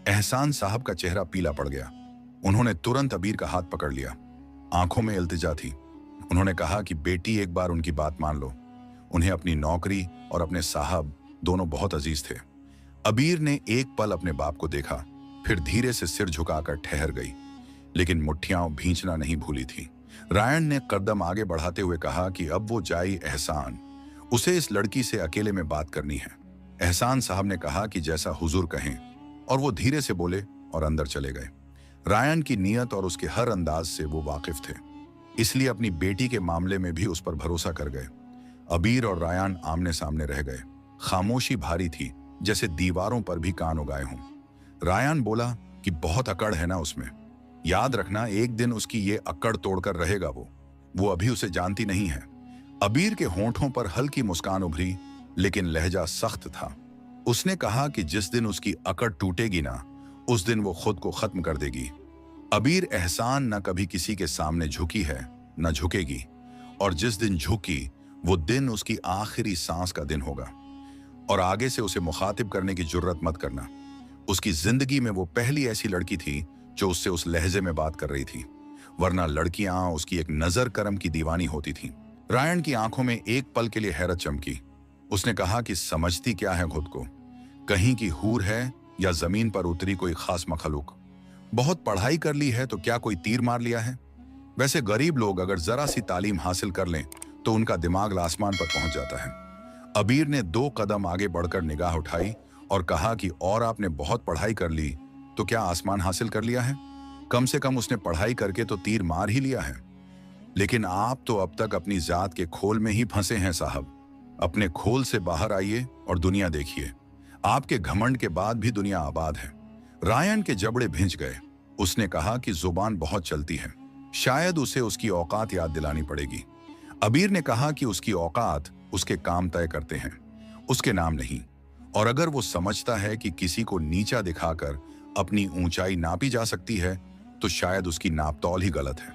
एहसान साहब का चेहरा पीला पड़ गया। उन्होंने तुरंत अबीर का हाथ पकड़ लिया। आंखों में इल्तिजा थी। उन्होंने कहा कि बेटी, एक बार उनकी बात मान लो। उन्हें अपनी नौकरी और अपने साहब दोनों बहुत अजीज थे। अबीर ने एक पल अपने बाप को देखा, फिर धीरे से सिर झुकाकर ठहर गई, लेकिन मुट्ठियां भींचना नहीं भूली थी। रायन ने कदम आगे बढ़ाते हुए कहा कि अब वो जाई एहसान, उसे इस लड़की से अकेले में बात करनी है। एहसान साहब ने कहा कि जैसा हुजूर कहें, और वो धीरे से बोले और अंदर चले गए। रायन की नीयत और उसके हर अंदाज से वो वाकिफ थे, इसलिए अपनी बेटी के मामले में भी उस पर भरोसा कर गए। अबीर और रायन आमने सामने रह गए। खामोशी भारी थी, जैसे दीवारों पर भी कान उगाए हों। रायन बोला कि बहुत अकड़ है ना उसमें। याद रखना, एक दिन उसकी ये अकड़ तोड़कर रहेगा वो अभी उसे जानती नहीं है। अबीर के होंठों पर हल्की मुस्कान उभरी, लेकिन लहजा सख्त था। उसने कहा कि जिस दिन उसकी अकड़ टूटेगी ना, उस दिन वो खुद को खत्म कर देगी। अबीर, एहसान न कभी किसी के सामने झुकी है न झुकेगी, और जिस दिन झुकी वो दिन उसकी आखिरी सांस का दिन होगा। और आगे से उसे मुखातिब करने की जुर्रत मत करना। उसकी जिंदगी में वो पहली ऐसी लड़की थी जो उससे उस लहजे में बात कर रही थी, वरना लड़कियां उसकी एक नजर करम की दीवानी होती थीं। रायन की आंखों में एक पल के लिए हैरत चमकी। उसने कहा कि समझती क्या है खुद को? कहीं की हूर है या जमीन पर उतरी कोई खास मखलूक? बहुत पढ़ाई कर ली है तो क्या कोई तीर मार लिया है? वैसे गरीब लोग अगर जरा सी तालीम हासिल कर लें तो उनका दिमाग आसमान पर पहुंच जाता है। अबीर ने 2 कदम आगे बढ़कर निगाह उठाई और कहा कि और आपने बहुत पढ़ाई कर ली तो क्या आसमान हासिल कर लिया है? कम से कम उसने पढ़ाई करके तो तीर मार ही लिया है। लेकिन आप तो अब तक अपनी जात के खोल में ही फंसे हैं साहब। अपने खोल से बाहर आइए और दुनिया देखिए। आपके घमंड के बाद भी दुनिया आबाद है। रायन के जबड़े भिंच गए। उसने कहा कि जुबान बहुत चलती है, शायद उसे उसकी औकात याद दिलानी पड़ेगी। अबीर ने कहा कि उसकी औकात उसके काम तय करते हैं, उसके नाम नहीं। और अगर वो समझता है कि किसी को नीचा दिखाकर अपनी ऊंचाई नापी जा सकती है, तो शायद उसकी नापतौल ही गलत है।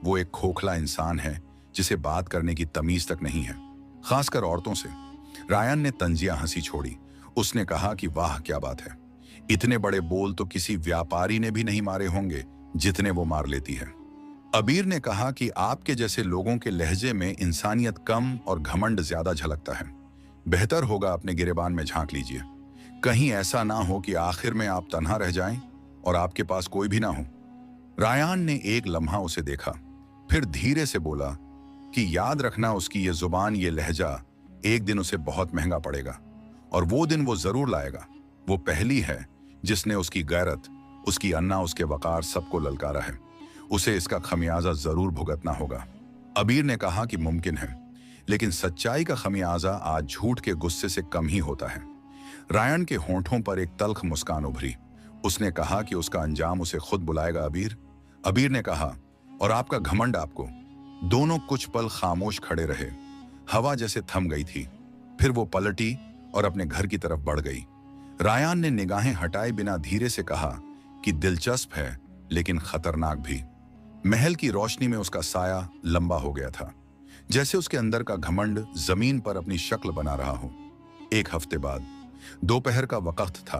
वो एक खोखला इंसान है जिसे बात करने की तमीज तक नहीं है, खासकर औरतों से। रायन ने तंजिया हंसी छोड़ी। उसने कहा कि वाह क्या बात है, इतने बड़े बोल तो किसी व्यापारी ने भी नहीं मारे होंगे जितने वो मार लेती है। अबीर ने कहा कि आपके जैसे लोगों के लहजे में इंसानियत कम और घमंड ज्यादा झलकता है। बेहतर होगा अपने गिरेबान में झांक लीजिए, कहीं ऐसा ना हो कि आखिर में आप तन्हा रह जाएं और आपके पास कोई भी ना हो। रायन ने एक लम्हा उसे देखा, फिर धीरे से बोला कि याद रखना, उसकी ये जुबान, ये लहजा एक दिन उसे बहुत महंगा पड़ेगा, और वो दिन वो जरूर लाएगा। वो पहली है जिसने उसकी गैरत, उसकी अन्ना, उसके वकार सबको ललकारा है। उसे इसका खमियाजा जरूर भुगतना होगा। अबीर ने कहा कि मुमकिन है, लेकिन सच्चाई का खमियाजा आज झूठ के गुस्से से कम ही होता है। रायन के होंठों पर एक तल्ख मुस्कान उभरी। उसने कहा कि उसका अंजाम उसे खुद बुलाएगा। अबीर ने कहा, और आपका घमंड आपको। दोनों कुछ पल खामोश खड़े रहे। हवा जैसे थम गई थी, फिर वो पलटी और अपने घर की तरफ बढ़ गई। रायन ने निगाहें हटाए बिना धीरे से कहा कि दिलचस्प है लेकिन खतरनाक भी। महल की रोशनी में उसका साया लंबा हो गया था, जैसे उसके अंदर का घमंड जमीन पर अपनी शक्ल बना रहा हो। 1 हफ्ते बाद दोपहर का वक्त था।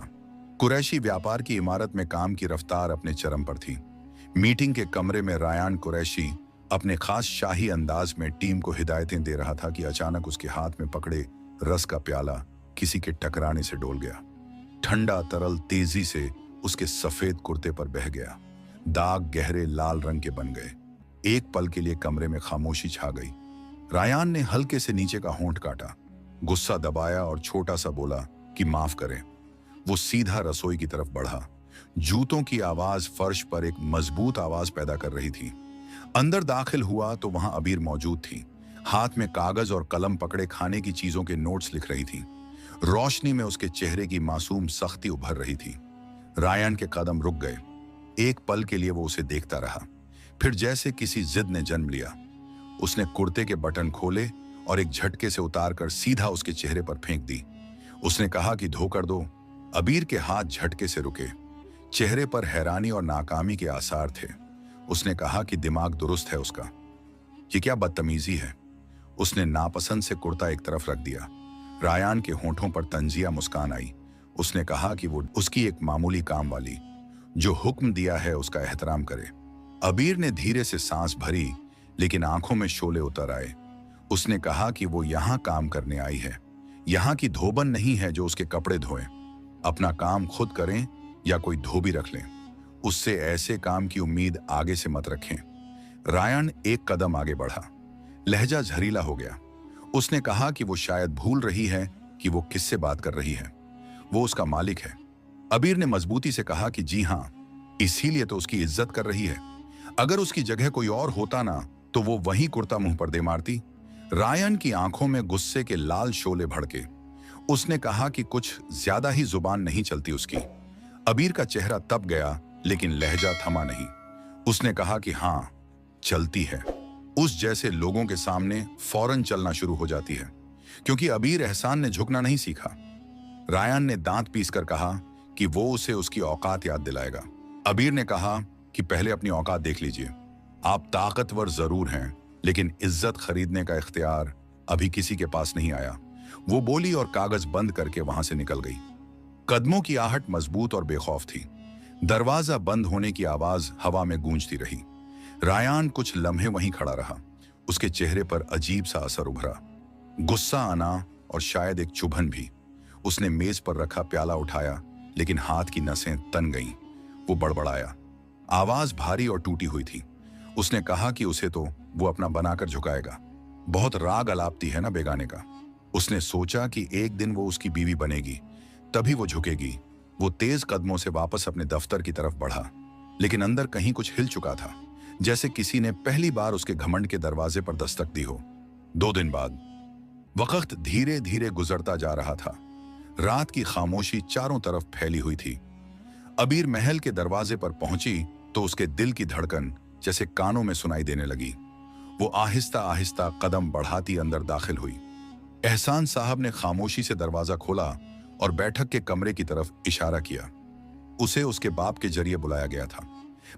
कुरैशी व्यापार की इमारत में काम की रफ्तार अपने चरम पर थी। मीटिंग के कमरे में रायान कुरैशी अपने खास शाही अंदाज में टीम को हिदायतें दे रहा था कि अचानक उसके हाथ में पकड़े रस का प्याला किसी के टकराने से डोल गया। ठंडा तरल तेजी से उसके सफेद कुर्ते पर बह गया। दाग गहरे लाल रंग के बन गए। एक पल के लिए कमरे में खामोशी छा गई। रायान ने हल्के से नीचे का होंठ काटा, गुस्सा दबाया और छोटा सा बोला कि माफ करें। वो सीधा रसोई की तरफ बढ़ा। जूतों की आवाज फर्श पर एक मजबूत आवाज पैदा कर रही थी। अंदर दाखिल हुआ तो वहां अबीर मौजूद थी। हाथ में कागज और कलम पकड़े खाने की चीजों के नोट्स लिख रही थी। रोशनी में उसके चेहरे की मासूम सख्ती उभर रही थी। रायान के कदम रुक गए। एक पल के लिए वो उसे देखता रहा, फिर जैसे किसी जिद ने जन्म लिया, उसने कुर्ते के बटन खोले और एक झटके से उतारकर सीधा उसके चेहरे पर फेंक दी। उसने कहा कि धो कर दो। अबीर के हाथ झटके से रुके। चेहरे पर हैरानी और नाकामी के आसार थे। उसने कहा कि दिमाग दुरुस्त है उसका। ये क्या बदतमीजी है। उसने नापसंद से कुर्ता एक तरफ रख दिया। रायान के होंठों पर तंजिया मुस्कान आई। उसने कहा कि वो उसकी एक मामूली काम वाली, जो हुक्म दिया है उसका एहतराम करे। अबीर ने धीरे से सांस भरी, लेकिन आंखों में शोले उतर आए। उसने कहा कि वो यहां काम करने आई है, यहां की धोबन नहीं है जो उसके कपड़े धोए। अपना काम खुद करें या कोई धोबी रख लें, उससे ऐसे काम की उम्मीद आगे से मत रखें। रायन एक कदम आगे बढ़ा। लहजा झरीला हो गया। उसने कहा कि वो शायद भूल रही है कि वो किससे बात कर रही है। वो उसका मालिक है। अबीर ने मजबूती से कहा कि जी हां, इसीलिए तो उसकी इज्जत कर रही है। अगर उसकी जगह कोई और होता ना, तो वो वही कुर्ता मुंह पर दे मारती। रायन की आंखों में गुस्से के लाल शोले भड़के। उसने कहा कि कुछ ज्यादा ही जुबान नहीं चलती उसकी। अबीर का चेहरा तप गया, लेकिन लहजा थमा नहीं। उसने कहा कि हां, चलती है। उस जैसे लोगों के सामने फौरन चलना शुरू हो जाती है, क्योंकि अबीर एहसान ने झुकना नहीं सीखा। रायन ने दांत पीसकर कहा कि वो उसे उसकी औकात याद दिलाएगा। अबीर ने कहा कि पहले अपनी औकात देख लीजिए। आप ताकतवर जरूर हैं, लेकिन इज्जत खरीदने का इख्तियार अभी किसी के पास नहीं आया। वो बोली और कागज बंद करके वहां से निकल गई। कदमों की आहट मजबूत और बेखौफ थी। दरवाजा बंद होने की आवाज हवा में गूंजती रही। रायान कुछ लम्हे वहीं खड़ा रहा। उसके चेहरे पर अजीब सा असर उभरा, गुस्सा आना और शायद एक चुभन भी। उसने मेज पर रखा प्याला उठाया, लेकिन हाथ की नसें तन गईं। वो बड़बड़ाया। आवाज भारी और टूटी हुई थी। उसने कहा कि उसे तो वो अपना बनाकर झुकाएगा। बहुत राग अलापती है ना बेगाने का। उसने सोचा कि एक दिन वो उसकी बीवी बनेगी, तभी वो झुकेगी। वो तेज कदमों से वापस अपने दफ्तर की तरफ बढ़ा, लेकिन अंदर कहीं कुछ हिल चुका था, जैसे किसी ने पहली बार उसके घमंड के दरवाजे पर दस्तक दी हो। 2 दिन बाद वक्त धीरे धीरे गुजरता जा रहा था। रात की खामोशी चारों तरफ फैली हुई थी। अबीर महल के दरवाजे पर पहुंची तो उसके दिल की धड़कन जैसे कानों में सुनाई देने लगी। वो आहिस्ता आहिस्ता कदम बढ़ाती अंदर दाखिल हुई। एहसान साहब ने खामोशी से दरवाजा खोला और बैठक के कमरे की तरफ इशारा किया। उसे उसके बाप के जरिए बुलाया गया था।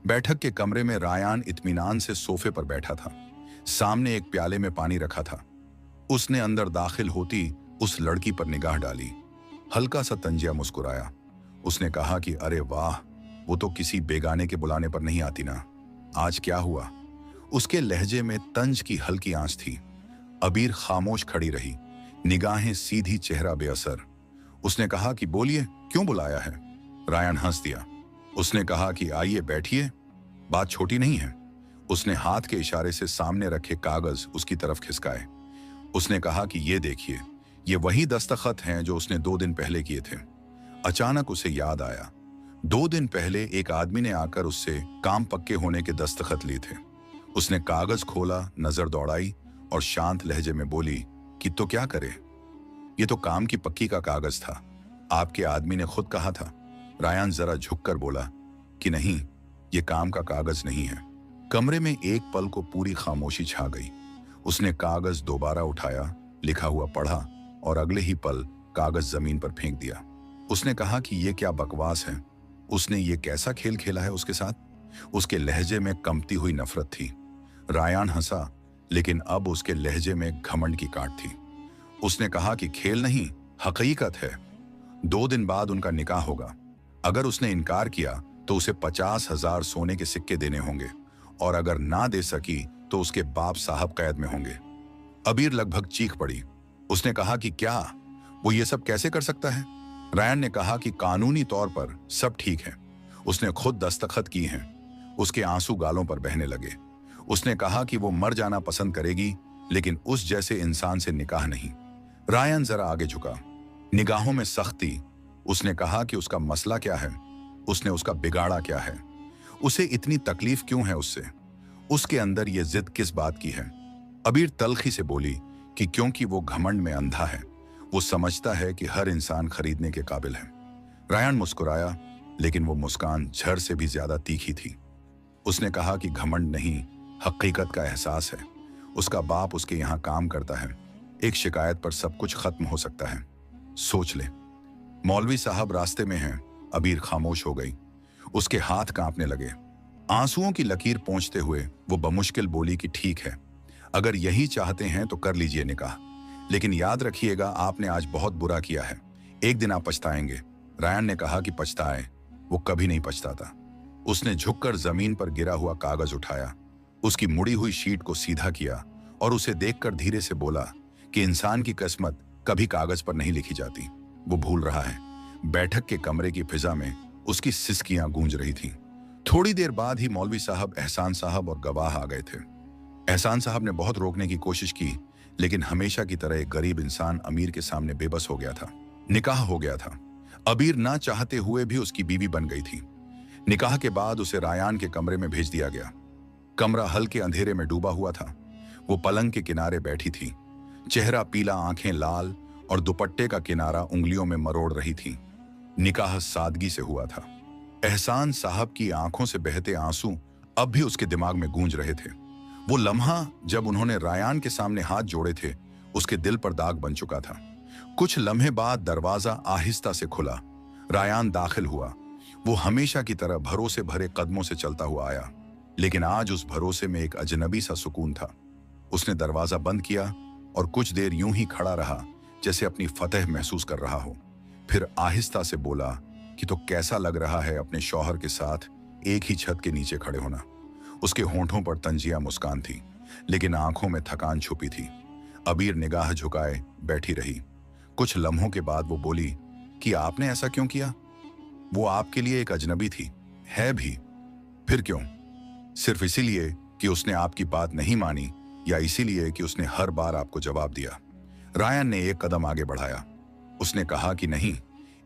बैठक के कमरे में रायान इत्मीनान से सोफे पर बैठा था। सामने एक प्याले में पानी रखा था। उसने अंदर दाखिल होती उस लड़की पर निगाह डाली। हल्का सा तंजिया मुस्कुराया। उसने कहा कि अरे वाह, वो तो किसी बेगाने के बुलाने पर नहीं आती ना। आज क्या हुआ? उसके लहजे में तंज की हल्की आंच थी। अबीर खामोश खड़ी रही, निगाहें सीधी, चेहरा बेअसर। उसने कहा कि बोलिए, क्यों बुलाया है? रायन हंस दिया। उसने कहा कि आइए बैठिए, बात छोटी नहीं है। उसने हाथ के इशारे से सामने रखे कागज उसकी तरफ खिसकाए। उसने कहा कि ये देखिए, ये वही दस्तखत हैं जो उसने 2 दिन पहले किए थे। अचानक उसे याद आया, 2 दिन पहले एक आदमी ने आकर उससे काम पक्के होने के दस्तखत लिए थे। उसने कागज खोला, नजर दौड़ाई और शांत लहजे में बोली कि तो क्या करे, ये तो काम की पक्की का कागज था। आपके आदमी ने खुद कहा था। रायन जरा झुककर बोला कि नहीं, ये काम का कागज नहीं है। कमरे में एक पल को पूरी खामोशी छा गई। उसने कागज दोबारा उठाया, लिखा हुआ पढ़ा और अगले ही पल कागज जमीन पर फेंक दिया। उसने कहा कि ये क्या बकवास है। उसने ये कैसा खेल खेला है उसके साथ? उसके लहजे में कंपती हुई नफरत थी। रायन हंसा, लेकिन अब उसके लहजे में घमंड की काट थी। उसने कहा कि खेल नहीं, हकीकत है। 2 दिन बाद उनका निकाह होगा। अगर उसने इनकार किया तो उसे 50,000 सोने के सिक्के देने होंगे, और अगर ना दे सकी तो उसके बाप साहब कैद में होंगे। अबीर लगभग चीख पड़ी। उसने कहा कि क्या वो ये सब कैसे कर सकता है? रायन ने कहा कि कानूनी तौर पर सब ठीक है। उसने खुद दस्तखत की हैं। उसके आंसू गालों पर बहने लगे। उसने कहा कि वो मर जाना पसंद करेगी, लेकिन उस जैसे इंसान से निकाह नहीं। रायन जरा आगे झुका, निगाहों में सख्ती। उसने कहा कि उसका मसला क्या है, उसने उसका बिगाड़ा क्या है, उसे इतनी तकलीफ क्यों है उससे, उसके अंदर ये जिद किस बात की है? अबीर तल्खी से बोली कि क्योंकि वो घमंड में अंधा है, वो समझता है कि हर इंसान खरीदने के काबिल है। रायन मुस्कुराया, लेकिन वो मुस्कान झर से भी ज्यादा तीखी थी। उसने कहा कि घमंड नहीं, हकीकत का एहसास है। उसका बाप उसके यहाँ काम करता है। एक शिकायत पर सब कुछ खत्म हो सकता है, सोच ले। मौलवी साहब रास्ते में हैं। अबीर खामोश हो गई। उसके हाथ कांपने लगे। आंसुओं की लकीर पोंछते हुए वो बमुश्किल बोली कि ठीक है, अगर यही चाहते हैं तो कर लीजिए निकाह, लेकिन याद रखिएगा आपने आज बहुत बुरा किया है, एक दिन आप पछताएंगे। रायन ने कहा कि पछताए? वो कभी नहीं पछताता। उसने झुककर जमीन पर गिरा हुआ कागज उठाया, उसकी मुड़ी हुई शीट को सीधा किया और उसे देखकर धीरे से बोला कि इंसान की किस्मत कभी कागज पर नहीं लिखी जाती, वो भूल रहा है। बैठक के कमरे की फिजा में उसकी सिसकियां गूंज रही थीं। थोड़ी देर बाद ही मौलवी साहब, एहसान साहब और गवाह आ गए थे। एहसान साहब ने बहुत रोकने की कोशिश की, लेकिन हमेशा की तरह एक गरीब इंसान अमीर के सामने बेबस हो गया था। निकाह हो गया था। अबीर ना चाहते हुए भी उसकी बीवी बन गई थी। निकाह के बाद उसे रायान के कमरे में भेज दिया गया। कमरा हल्के अंधेरे में डूबा हुआ था। वो पलंग के किनारे बैठी थी, चेहरा पीला, आंखें लाल, और दुपट्टे का किनारा उंगलियों में मरोड़ रही थी। निकाह सादगी से हुआ था। एहसान साहब की आंखों से बहते आंसू अब भी उसके दिमाग में गूंज रहे थे। वो लम्हा जब उन्होंने रायान के सामने हाथ जोड़े थे, उसके दिल पर दाग बन चुका था। कुछ लम्हे बाद दरवाजा आहिस्ता से खुला। रायान दाखिल हुआ। वो हमेशा की तरह भरोसे भरे कदमों से चलता हुआ आया, लेकिन आज उस भरोसे में एक अजनबी सा सुकून था। उसने दरवाजा बंद किया और कुछ देर यूं ही खड़ा रहा, जैसे अपनी फतह महसूस कर रहा हो। फिर आहिस्ता से बोला कि तो कैसा लग रहा है अपने शौहर के साथ एक ही छत के नीचे खड़े होना। उसके होंठों पर तंजिया मुस्कान थी, लेकिन आंखों में थकान छुपी थी। अबीर निगाह झुकाए बैठी रही। कुछ लम्हों के बाद वो बोली कि आपने ऐसा क्यों किया? वो आपके लिए एक अजनबी थी, है भी। फिर क्यों? सिर्फ इसीलिए कि उसने आपकी बात नहीं मानी, या इसीलिए कि उसने हर बार आपको जवाब दिया? रायन ने एक कदम आगे बढ़ाया। उसने कहा कि नहीं,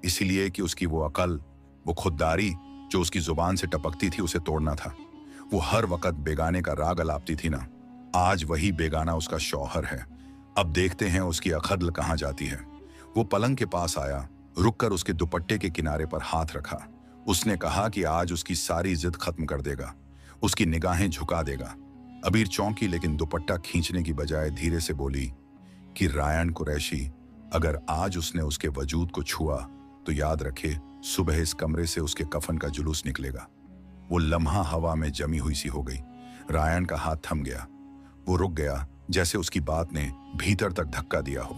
इसीलिए कि उसकी वो अकल, वो खुददारी जो उसकी जुबान से टपकती थी, उसे तोड़ना था। वो हर वक्त बेगाने का राग अलापती थी ना, आज वही बेगाना उसका शौहर है। अब देखते हैं उसकी अखदल कहाँ जाती है। वो पलंग के पास आया, रुककर उसके दुपट्टे के किनारे पर हाथ रखा। उसने कहा कि आज उसकी सारी जिद खत्म कर देगा, उसकी निगाहें झुका देगा। अबीर चौंकी, लेकिन दुपट्टा खींचने की बजाय धीरे से बोली कि रायन कुरैशी, अगर आज उसने उसके वजूद को छुआ तो याद रखे, सुबह इस कमरे से उसके कफन का जुलूस निकलेगा। वो लम्हा हवा में जमी हुई सी हो गई। रायन का हाथ थम गया। वो रुक गया, जैसे उसकी बात ने भीतर तक धक्का दिया हो।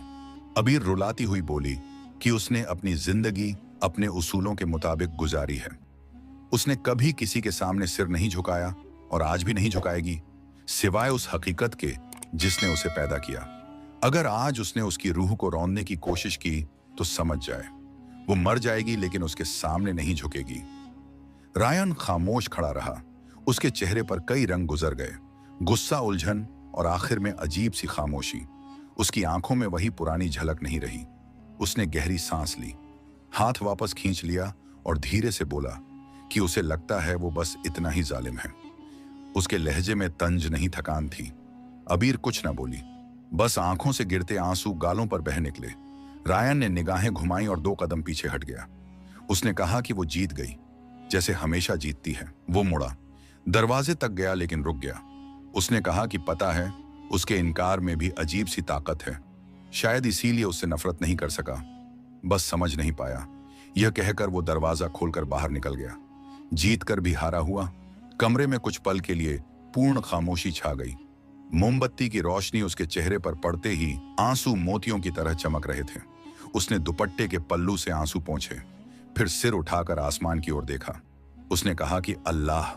अबीर रुलाती हुई बोली कि उसने अपनी जिंदगी अपने उसूलों के मुताबिक गुजारी है। उसने कभी किसी के सामने सिर नहीं झुकाया और आज भी नहीं झुकाएगी, सिवाय उस हकीकत के जिसने उसे पैदा किया। अगर आज उसने उसकी रूह को रौंदने की कोशिश की तो समझ जाए, वो मर जाएगी, लेकिन उसके सामने नहीं झुकेगी। रायन खामोश खड़ा रहा। उसके चेहरे पर कई रंग गुजर गए, गुस्सा, उलझन और आखिर में अजीब सी खामोशी। उसकी आंखों में वही पुरानी झलक नहीं रही। उसने गहरी सांस ली, हाथ वापस खींच लिया और धीरे से बोला कि उसे लगता है वो बस इतना ही जालिम है। उसके लहजे में तंज नहीं, थकान थी। अबीर कुछ न बोली, बस आंखों से गिरते आंसू गालों पर बह निकले। रायन ने निगाहें घुमाई और 2 कदम पीछे हट गया। उसने कहा कि वो जीत गई, जैसे हमेशा जीतती है। वो मुड़ा, दरवाजे तक गया, लेकिन रुक गया। उसने कहा कि पता है, उसके इनकार में भी अजीब सी ताकत है। शायद इसीलिए उससे नफरत नहीं कर सका, बस समझ नहीं पाया। यह कहकर वो दरवाजा खोलकर बाहर निकल गया। जीत कर भी हारा हुआ। कमरे में कुछ पल के लिए पूर्ण खामोशी छा गई। मोमबत्ती की रोशनी उसके चेहरे पर पड़ते ही आंसू मोतियों की तरह चमक रहे थे। उसने दुपट्टे के पल्लू से आंसू पोंछे, फिर सिर उठाकर आसमान की ओर देखा। उसने कहा कि अल्लाह,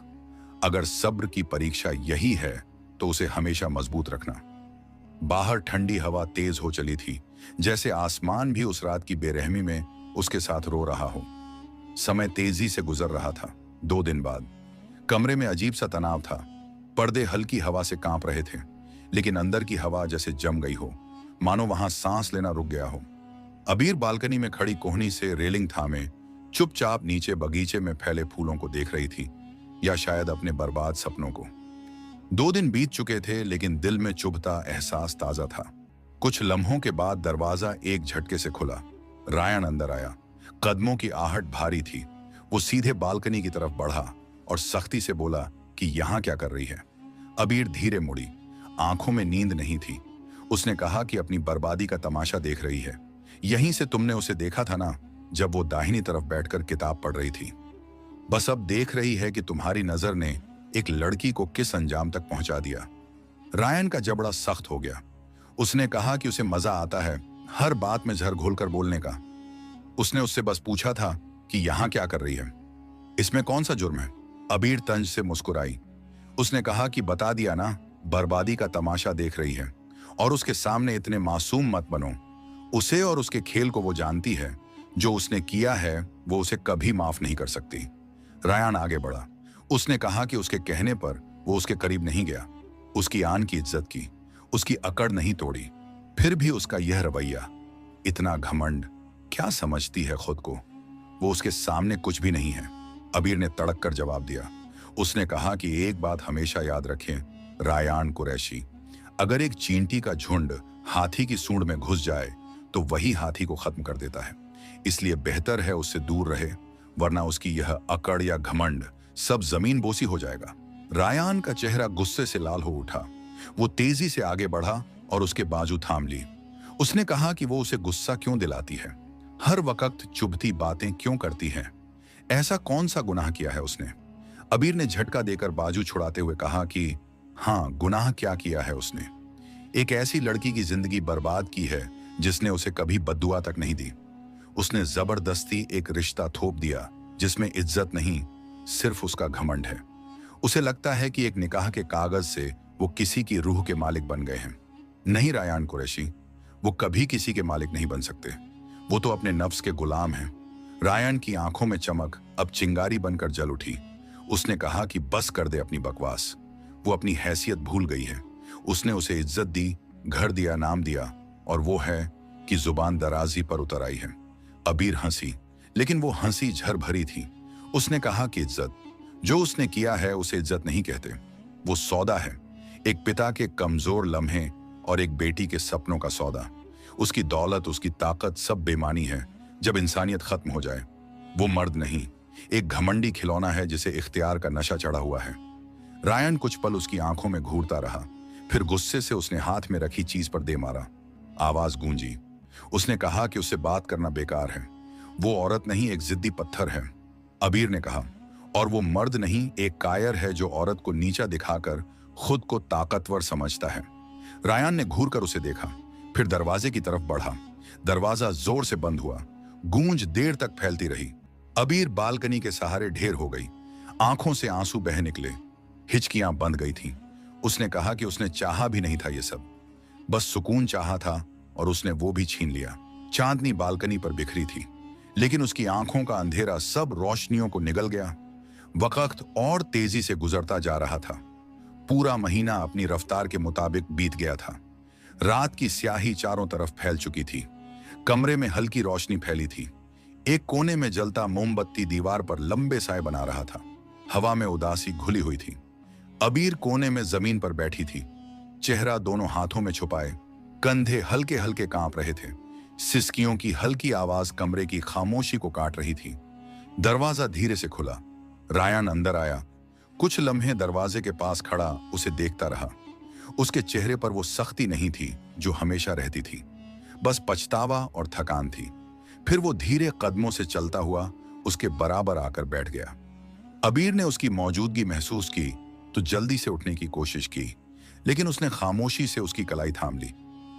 अगर सब्र की परीक्षा यही है तो उसे हमेशा मजबूत रखना। बाहर ठंडी हवा तेज हो चली थी, जैसे आसमान भी उस रात की बेरहमी में उसके साथ रो रहा हो। समय तेजी से गुजर रहा था। 2 दिन बाद कमरे में अजीब सा तनाव था। पर्दे हल्की हवा से कांप रहे थे, लेकिन अंदर की हवा जैसे जम गई हो, मानो वहां सांस लेना रुक गया हो। अबीर बालकनी में खड़ी कोहनी से रेलिंग थामे चुपचाप नीचे बगीचे में फैले फूलों को देख रही थी, या शायद अपने बर्बाद सपनों को। 2 दिन बीत चुके थे, लेकिन दिल में चुभता एहसास ताजा था। कुछ लम्हों के बाद दरवाजा एक झटके से खुला। रायन अंदर आया। कदमों की आहट भारी थी। वो सीधे बालकनी की तरफ बढ़ा और सख्ती से बोला कि यहाँ क्या कर रही है। अबीर धीरे मुड़ी। आंखों में नींद नहीं थी। उसने कहा कि अपनी बर्बादी का तमाशा देख रही है। यहीं से तुमने उसे देखा था ना, जब वो दाहिनी तरफ बैठकर किताब पढ़ रही थी। बस अब देख रही है कि तुम्हारी नजर ने एक लड़की को किस अंजाम तक पहुंचा दिया। रायन का जबड़ा सख्त हो गया। उसने कहा कि उसे मजा आता है हर बात में झर घोलकर बोलने का। उसने उससे बस पूछा था कि यहां क्या कर रही है, इसमें कौन सा जुर्म है। अबीर तंज से मुस्कुराई। उसने कहा कि बता दिया ना, बर्बादी का तमाशा देख रही है, और उसके सामने इतने मासूम मत बनो। उसे और उसके खेल को वो जानती है। जो उसने किया है वो उसे कभी माफ नहीं कर सकती। रायन आगे बढ़ा। उसने कहा कि उसके कहने पर वो उसके करीब नहीं गया। उसकी आन की इज्जत की, उसकी अकड़ नहीं तोड़ी। फिर भी उसका यह रवैया, इतना घमंड, क्या समझती है खुद को। वो उसके सामने कुछ भी नहीं है। अबीर ने तड़क कर जवाब दिया। उसने कहा कि एक बात हमेशा याद रखें रायान कुरैशी, अगर एक चींटी का झुंड हाथी की सूंड में घुस जाए तो वही हाथी को खत्म कर देता है। इसलिए बेहतर है उससे दूर रहे, वरना उसकी यह अकड़ या घमंड सब जमीन बोसी हो जाएगा। रायान का चेहरा गुस्से से लाल हो उठा। वो तेजी से आगे बढ़ा और उसके बाजू थाम ली। उसने कहा कि वो उसे गुस्सा क्यों दिलाती है, हर वक्त चुभती बातें क्यों करती है, ऐसा कौन सा गुनाह किया है उसने। अबीर ने झटका देकर बाजू छुड़ाते हुए कहा कि हाँ, गुनाह क्या किया है उसने। एक ऐसी लड़की की जिंदगी बर्बाद की है जिसने उसे कभी बद्दुआ तक नहीं दी। उसने जबरदस्ती एक रिश्ता थोप दिया जिसमें इज्जत नहीं, सिर्फ उसका घमंड है। उसे लगता है कि एक निकाह के कागज से वो किसी की रूह के मालिक बन गए हैं। नहीं रायान कुरैशी, वो कभी किसी के मालिक नहीं बन सकते। वो तो अपने नफ्स के गुलाम हैं। रायन की आंखों में चमक अब चिंगारी बनकर जल उठी। उसने कहा कि बस कर दे अपनी बकवास। वो अपनी हैसियत भूल गई है। उसने उसे इज्जत दी, घर दिया, नाम दिया, और वो है कि जुबान दराजी पर उतर आई है। अबीर हंसी, लेकिन वो हंसी झर भरी थी। उसने कहा कि इज्जत, जो उसने किया है उसे इज्जत नहीं कहते। वो सौदा है, एक पिता के कमजोर लम्हे और एक बेटी के सपनों का सौदा। उसकी दौलत, उसकी ताकत सब बेमानी है जब इंसानियत खत्म हो जाए। वो मर्द नहीं, एक घमंडी खिलौना है जिसे इख्तियार का नशा चढ़ा हुआ है। रायन कुछ पल उसकी आंखों में घूरता रहा, फिर गुस्से से उसने हाथ में रखी चीज पर दे मारा। आवाज गूंजी। उसने कहा कि उससे बात करना बेकार है। वो औरत नहीं, एक जिद्दी पत्थर है। अबीर ने कहा, और वो मर्द नहीं, एक कायर है जो औरत को नीचा दिखाकर खुद को ताकतवर समझता है। रायन ने घूर कर उसे देखा, फिर दरवाजे की तरफ बढ़ा। दरवाजा जोर से बंद हुआ। गूंज देर तक फैलती रही। अबीर बालकनी के सहारे ढेर हो गई। आंखों से आंसू बह निकले, हिचकियां बंद गई थीं। उसने कहा कि उसने चाहा भी नहीं था ये सब, बस सुकून चाहा था, और उसने वो भी छीन लिया। चांदनी बालकनी पर बिखरी थी, लेकिन उसकी आंखों का अंधेरा सब रोशनियों को निगल गया। वक्त और तेजी से गुजरता जा रहा था। पूरा महीना अपनी रफ्तार के मुताबिक बीत गया था। रात की स्याही चारों तरफ फैल चुकी थी। कमरे में हल्की रोशनी फैली थी। एक कोने में जलता मोमबत्ती दीवार पर लंबे साए बना रहा था। हवा में उदासी घुली हुई थी। अबीर कोने में जमीन पर बैठी थी, चेहरा दोनों हाथों में छुपाए। कंधे हल्के हल्के कांप रहे थे। सिसकियों की हल्की आवाज कमरे की खामोशी को काट रही थी। दरवाजा धीरे से खुला। रायन अंदर आया। कुछ लम्हे दरवाजे के पास खड़ा उसे देखता रहा। उसके चेहरे पर वो सख्ती नहीं थी जो हमेशा रहती थी, बस पछतावा और थकान थी। फिर वो धीरे कदमों से चलता हुआ उसके बराबर आकर बैठ गया। अबीर ने उसकी मौजूदगी महसूस की तो जल्दी से उठने की कोशिश की, लेकिन उसने खामोशी से उसकी कलाई थाम ली।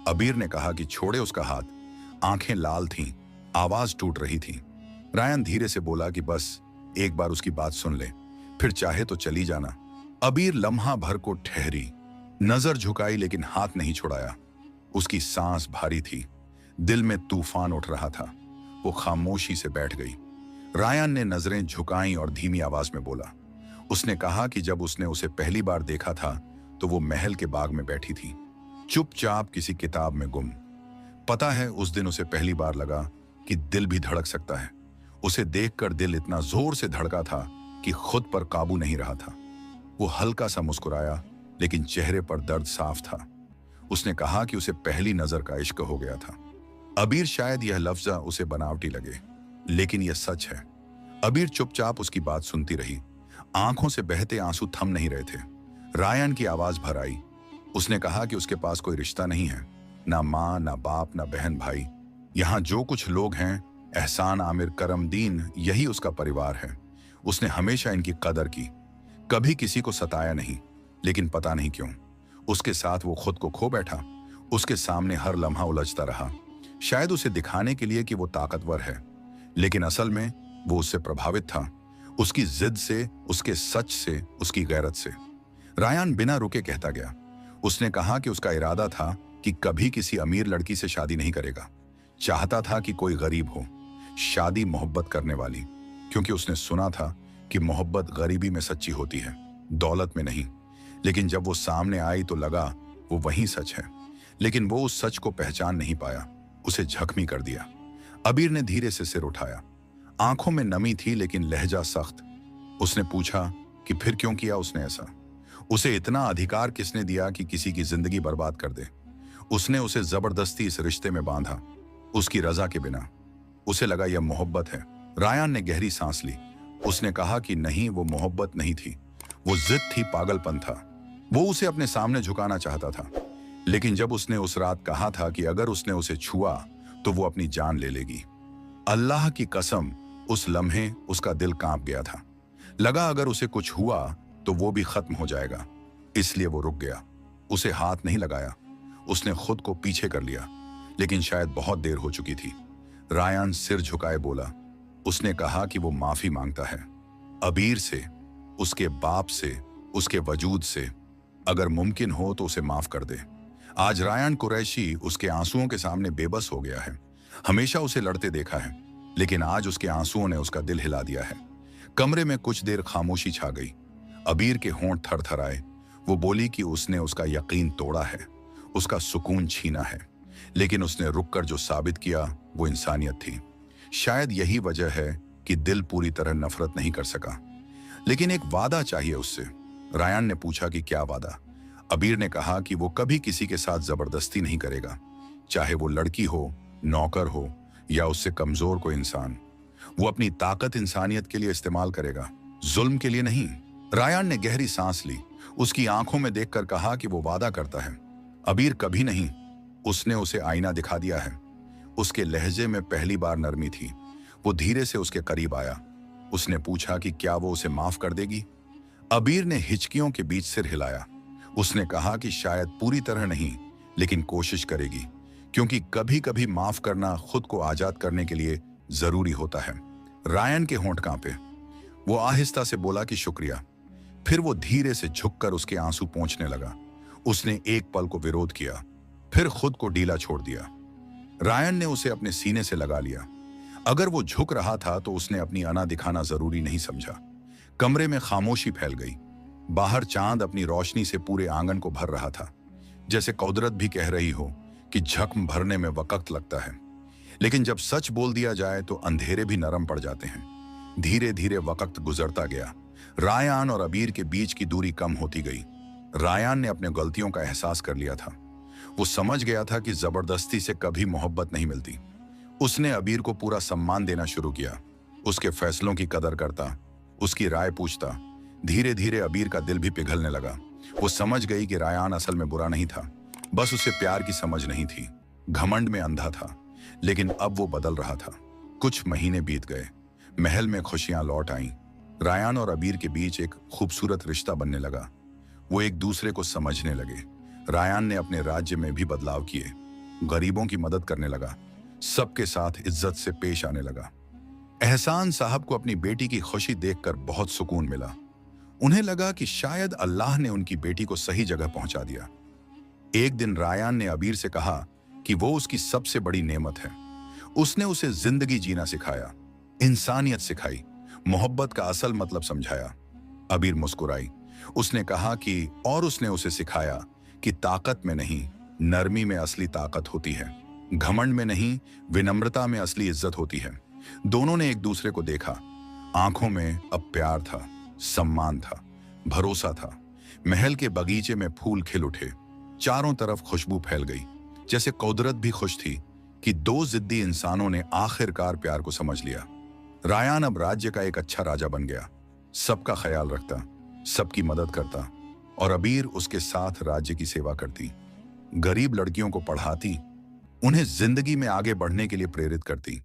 अबीर ने कहा कि छोड़े उसका हाथ। आंखें लाल थीं, आवाज टूट रही थी। रायन धीरे से बोला कि बस एक बार उसकी बात सुन ले, फिर चाहे तो चली जाना। अबीर लम्हा भर को ठहरी, नजर झुकाई लेकिन हाथ नहीं छुड़ाया। उसकी सांस भारी थी, दिल में तूफान उठ रहा था। वो खामोशी से बैठ गई। रायन ने नजरें झुकाई और धीमी आवाज में बोला। उसने कहा कि जब उसने उसे पहली बार देखा था तो वो महल के बाग में बैठी थी, चुपचाप किसी किताब में गुम। पता है, उस दिन उसे पहली बार लगा कि दिल भी धड़क सकता है। उसे देखकर दिल इतना जोर से धड़का था कि खुद पर काबू नहीं रहा था। वो हल्का सा मुस्कुराया, लेकिन चेहरे पर दर्द साफ था। उसने कहा कि उसे पहली नजर का इश्क हो गया था। अबीर, शायद यह लफ्ज उसे बनावटी लगे, लेकिन यह सच है। अबीर चुपचाप उसकी बात सुनती रही। आंखों से बहते आंसू थम नहीं रहे थे। रायन की आवाज भर आई। उसने कहा कि उसके पास कोई रिश्ता नहीं है, ना माँ, ना बाप, ना बहन भाई। यहाँ जो कुछ लोग हैं, एहसान, आमिर, करमदीन, यही उसका परिवार है। उसने हमेशा इनकी कदर की, कभी किसी को सताया नहीं। लेकिन पता नहीं क्यों उसके साथ वो खुद को खो बैठा। उसके सामने हर लम्हा उलझता रहा, शायद उसे दिखाने के लिए कि वो ताकतवर है, लेकिन असल में वो उससे प्रभावित था। उसकी जिद से, उसके सच से, उसकी गैरत से। रायन बिना रुके कहता गया। उसने कहा कि उसका इरादा था कि कभी किसी अमीर लड़की से शादी नहीं करेगा। चाहता था कि कोई गरीब हो, शादी मोहब्बत करने वाली, क्योंकि उसने सुना था कि मोहब्बत गरीबी में सच्ची होती है, दौलत में नहीं। लेकिन जब वो सामने आई तो लगा वो वही सच है, लेकिन वो उस सच को पहचान नहीं पाया। उसे जख्मी कर दिया। अबीर ने धीरे से सिर उठाया। आंखों में नमी थी लेकिन लहजा सख्त। उसने पूछा कि फिर क्यों किया उसने ऐसा? उसे इतना अधिकार किसने दिया कि किसी की जिंदगी बर्बाद कर दे? उसने उसे जबरदस्ती इस रिश्ते में बांधा, उसकी रजा के बिना। उसे लगा यह मोहब्बत है। रायन ने गहरी सांस ली। उसने कहा कि नहीं, वो मोहब्बत नहीं थी, वो जिद थी, पागलपन था। वो उसे अपने सामने झुकाना चाहता था, लेकिन जब उसने उस रात कहा था कि अगर उसने उसे छुआ तो वो अपनी जान ले लेगी, अल्लाह की कसम, उस लम्हे उसका दिल कांप गया था। लगा अगर उसे कुछ हुआ तो वो भी खत्म हो जाएगा। इसलिए वो रुक गया। उसे हाथ नहीं लगाया। उसने खुद को पीछे कर लिया, लेकिन शायद बहुत देर हो चुकी थी। रायन सिर झुकाए बोला। उसने कहा कि वो माफी मांगता है, अबीर से, उसके बाप से, उसके वजूद से। अगर मुमकिन हो तो उसे माफ कर दे। आज रायन कुरैशी उसके आंसुओं के सामने बेबस हो गया है। हमेशा उसे लड़ते देखा है, लेकिन आज उसके आंसुओं ने उसका दिल हिला दिया है। कमरे में कुछ देर खामोशी छा गई। अबीर के होंठ थरथराए। वो बोली कि उसने उसका यकीन तोड़ा है, उसका सुकून छीना है, लेकिन उसने रुककर जो साबित किया वो इंसानियत थी। शायद यही वजह है कि दिल पूरी तरह नफरत नहीं कर सका। लेकिन एक वादा चाहिए उससे। रायन ने पूछा कि क्या वादा? अबीर ने कहा कि वो कभी किसी के साथ जबरदस्ती नहीं करेगा, चाहे वो लड़की हो, नौकर हो या उससे कमजोर कोई इंसान। वो अपनी ताकत इंसानियत के लिए इस्तेमाल करेगा, जुल्म के लिए नहीं। रायन ने गहरी सांस ली। उसकी आंखों में देखकर कहा कि वो वादा करता है। अबीर, कभी नहीं। उसने उसे आईना दिखा दिया है। उसके लहजे में पहली बार नरमी थी। वो धीरे से उसके करीब आया। उसने पूछा कि क्या वो उसे माफ कर देगी? अबीर ने हिचकियों के बीच सिर हिलाया। उसने कहा कि शायद पूरी तरह नहीं, लेकिन कोशिश करेगी, क्योंकि कभी कभी माफ करना खुद को आजाद करने के लिए जरूरी होता है। रायन के होंठ कांपे। वो आहिस्ता से बोला कि शुक्रिया। फिर वो धीरे से झुककर उसके आंसू पोंछने लगा। उसने एक पल को विरोध किया, फिर खुद को ढीला छोड़ दिया। रायन ने उसे अपने सीने से लगा लिया। अगर वो झुक रहा था तो उसने अपनी अना दिखाना जरूरी नहीं समझा। कमरे में खामोशी फैल गई। बाहर चांद अपनी रोशनी से पूरे आंगन को भर रहा था, जैसे कुदरत भी कह रही हो कि जख्म भरने में वक्त लगता है, लेकिन जब सच बोल दिया जाए तो अंधेरे भी नरम पड़ जाते हैं। धीरे धीरे वक्त गुजरता गया। रायन और अबीर के बीच की दूरी कम होती गई। रायन ने अपने गलतियों का एहसास कर लिया था। वो समझ गया था कि जबरदस्ती से कभी मोहब्बत नहीं मिलती। उसने अबीर को पूरा सम्मान देना शुरू किया, उसके फैसलों की कदर करता, उसकी राय पूछता। धीरे धीरे अबीर का दिल भी पिघलने लगा। वो समझ गई कि रायन असल में बुरा नहीं था, बस उसे प्यार की समझ नहीं थी, घमंड में अंधा था। लेकिन अब वो बदल रहा था। कुछ महीने बीत गए। महल में खुशियां लौट आईं। रायन और अबीर के बीच एक खूबसूरत रिश्ता बनने लगा। वो एक दूसरे को समझने लगे। रायन ने अपने राज्य में भी बदलाव किए, गरीबों की मदद करने लगा, सबके साथ इज्जत से पेश आने लगा। एहसान साहब को अपनी बेटी की खुशी देखकर बहुत सुकून मिला। उन्हें लगा कि शायद अल्लाह ने उनकी बेटी को सही जगह पहुंचा दिया। एक दिन रायान ने अबीर से कहा कि वो उसकी सबसे बड़ी नेमत है। उसने उसे जिंदगी जीना सिखाया, इंसानियत सिखाई, मोहब्बत का असल मतलब समझाया। अबीर मुस्कुराई। उसने कहा कि और उसने उसे सिखाया कि ताकत में नहीं, नरमी में असली ताकत होती है। घमंड में नहीं, विनम्रता में असली इज्जत होती है। दोनों ने एक दूसरे को देखा। आंखों में अब प्यार था, सम्मान था, भरोसा था। महल के बगीचे में फूल खिल उठे। चारों तरफ खुशबू फैल गई, जैसे कुदरत भी खुश थी कि दो जिद्दी इंसानों ने आखिरकार प्यार को समझ लिया। रायान अब राज्य का एक अच्छा राजा बन गया। सबका ख्याल रखता, सबकी मदद करता, और अबीर उसके साथ राज्य की सेवा करती। गरीब लड़कियों को पढ़ाती, उन्हें जिंदगी में आगे बढ़ने के लिए प्रेरित करती।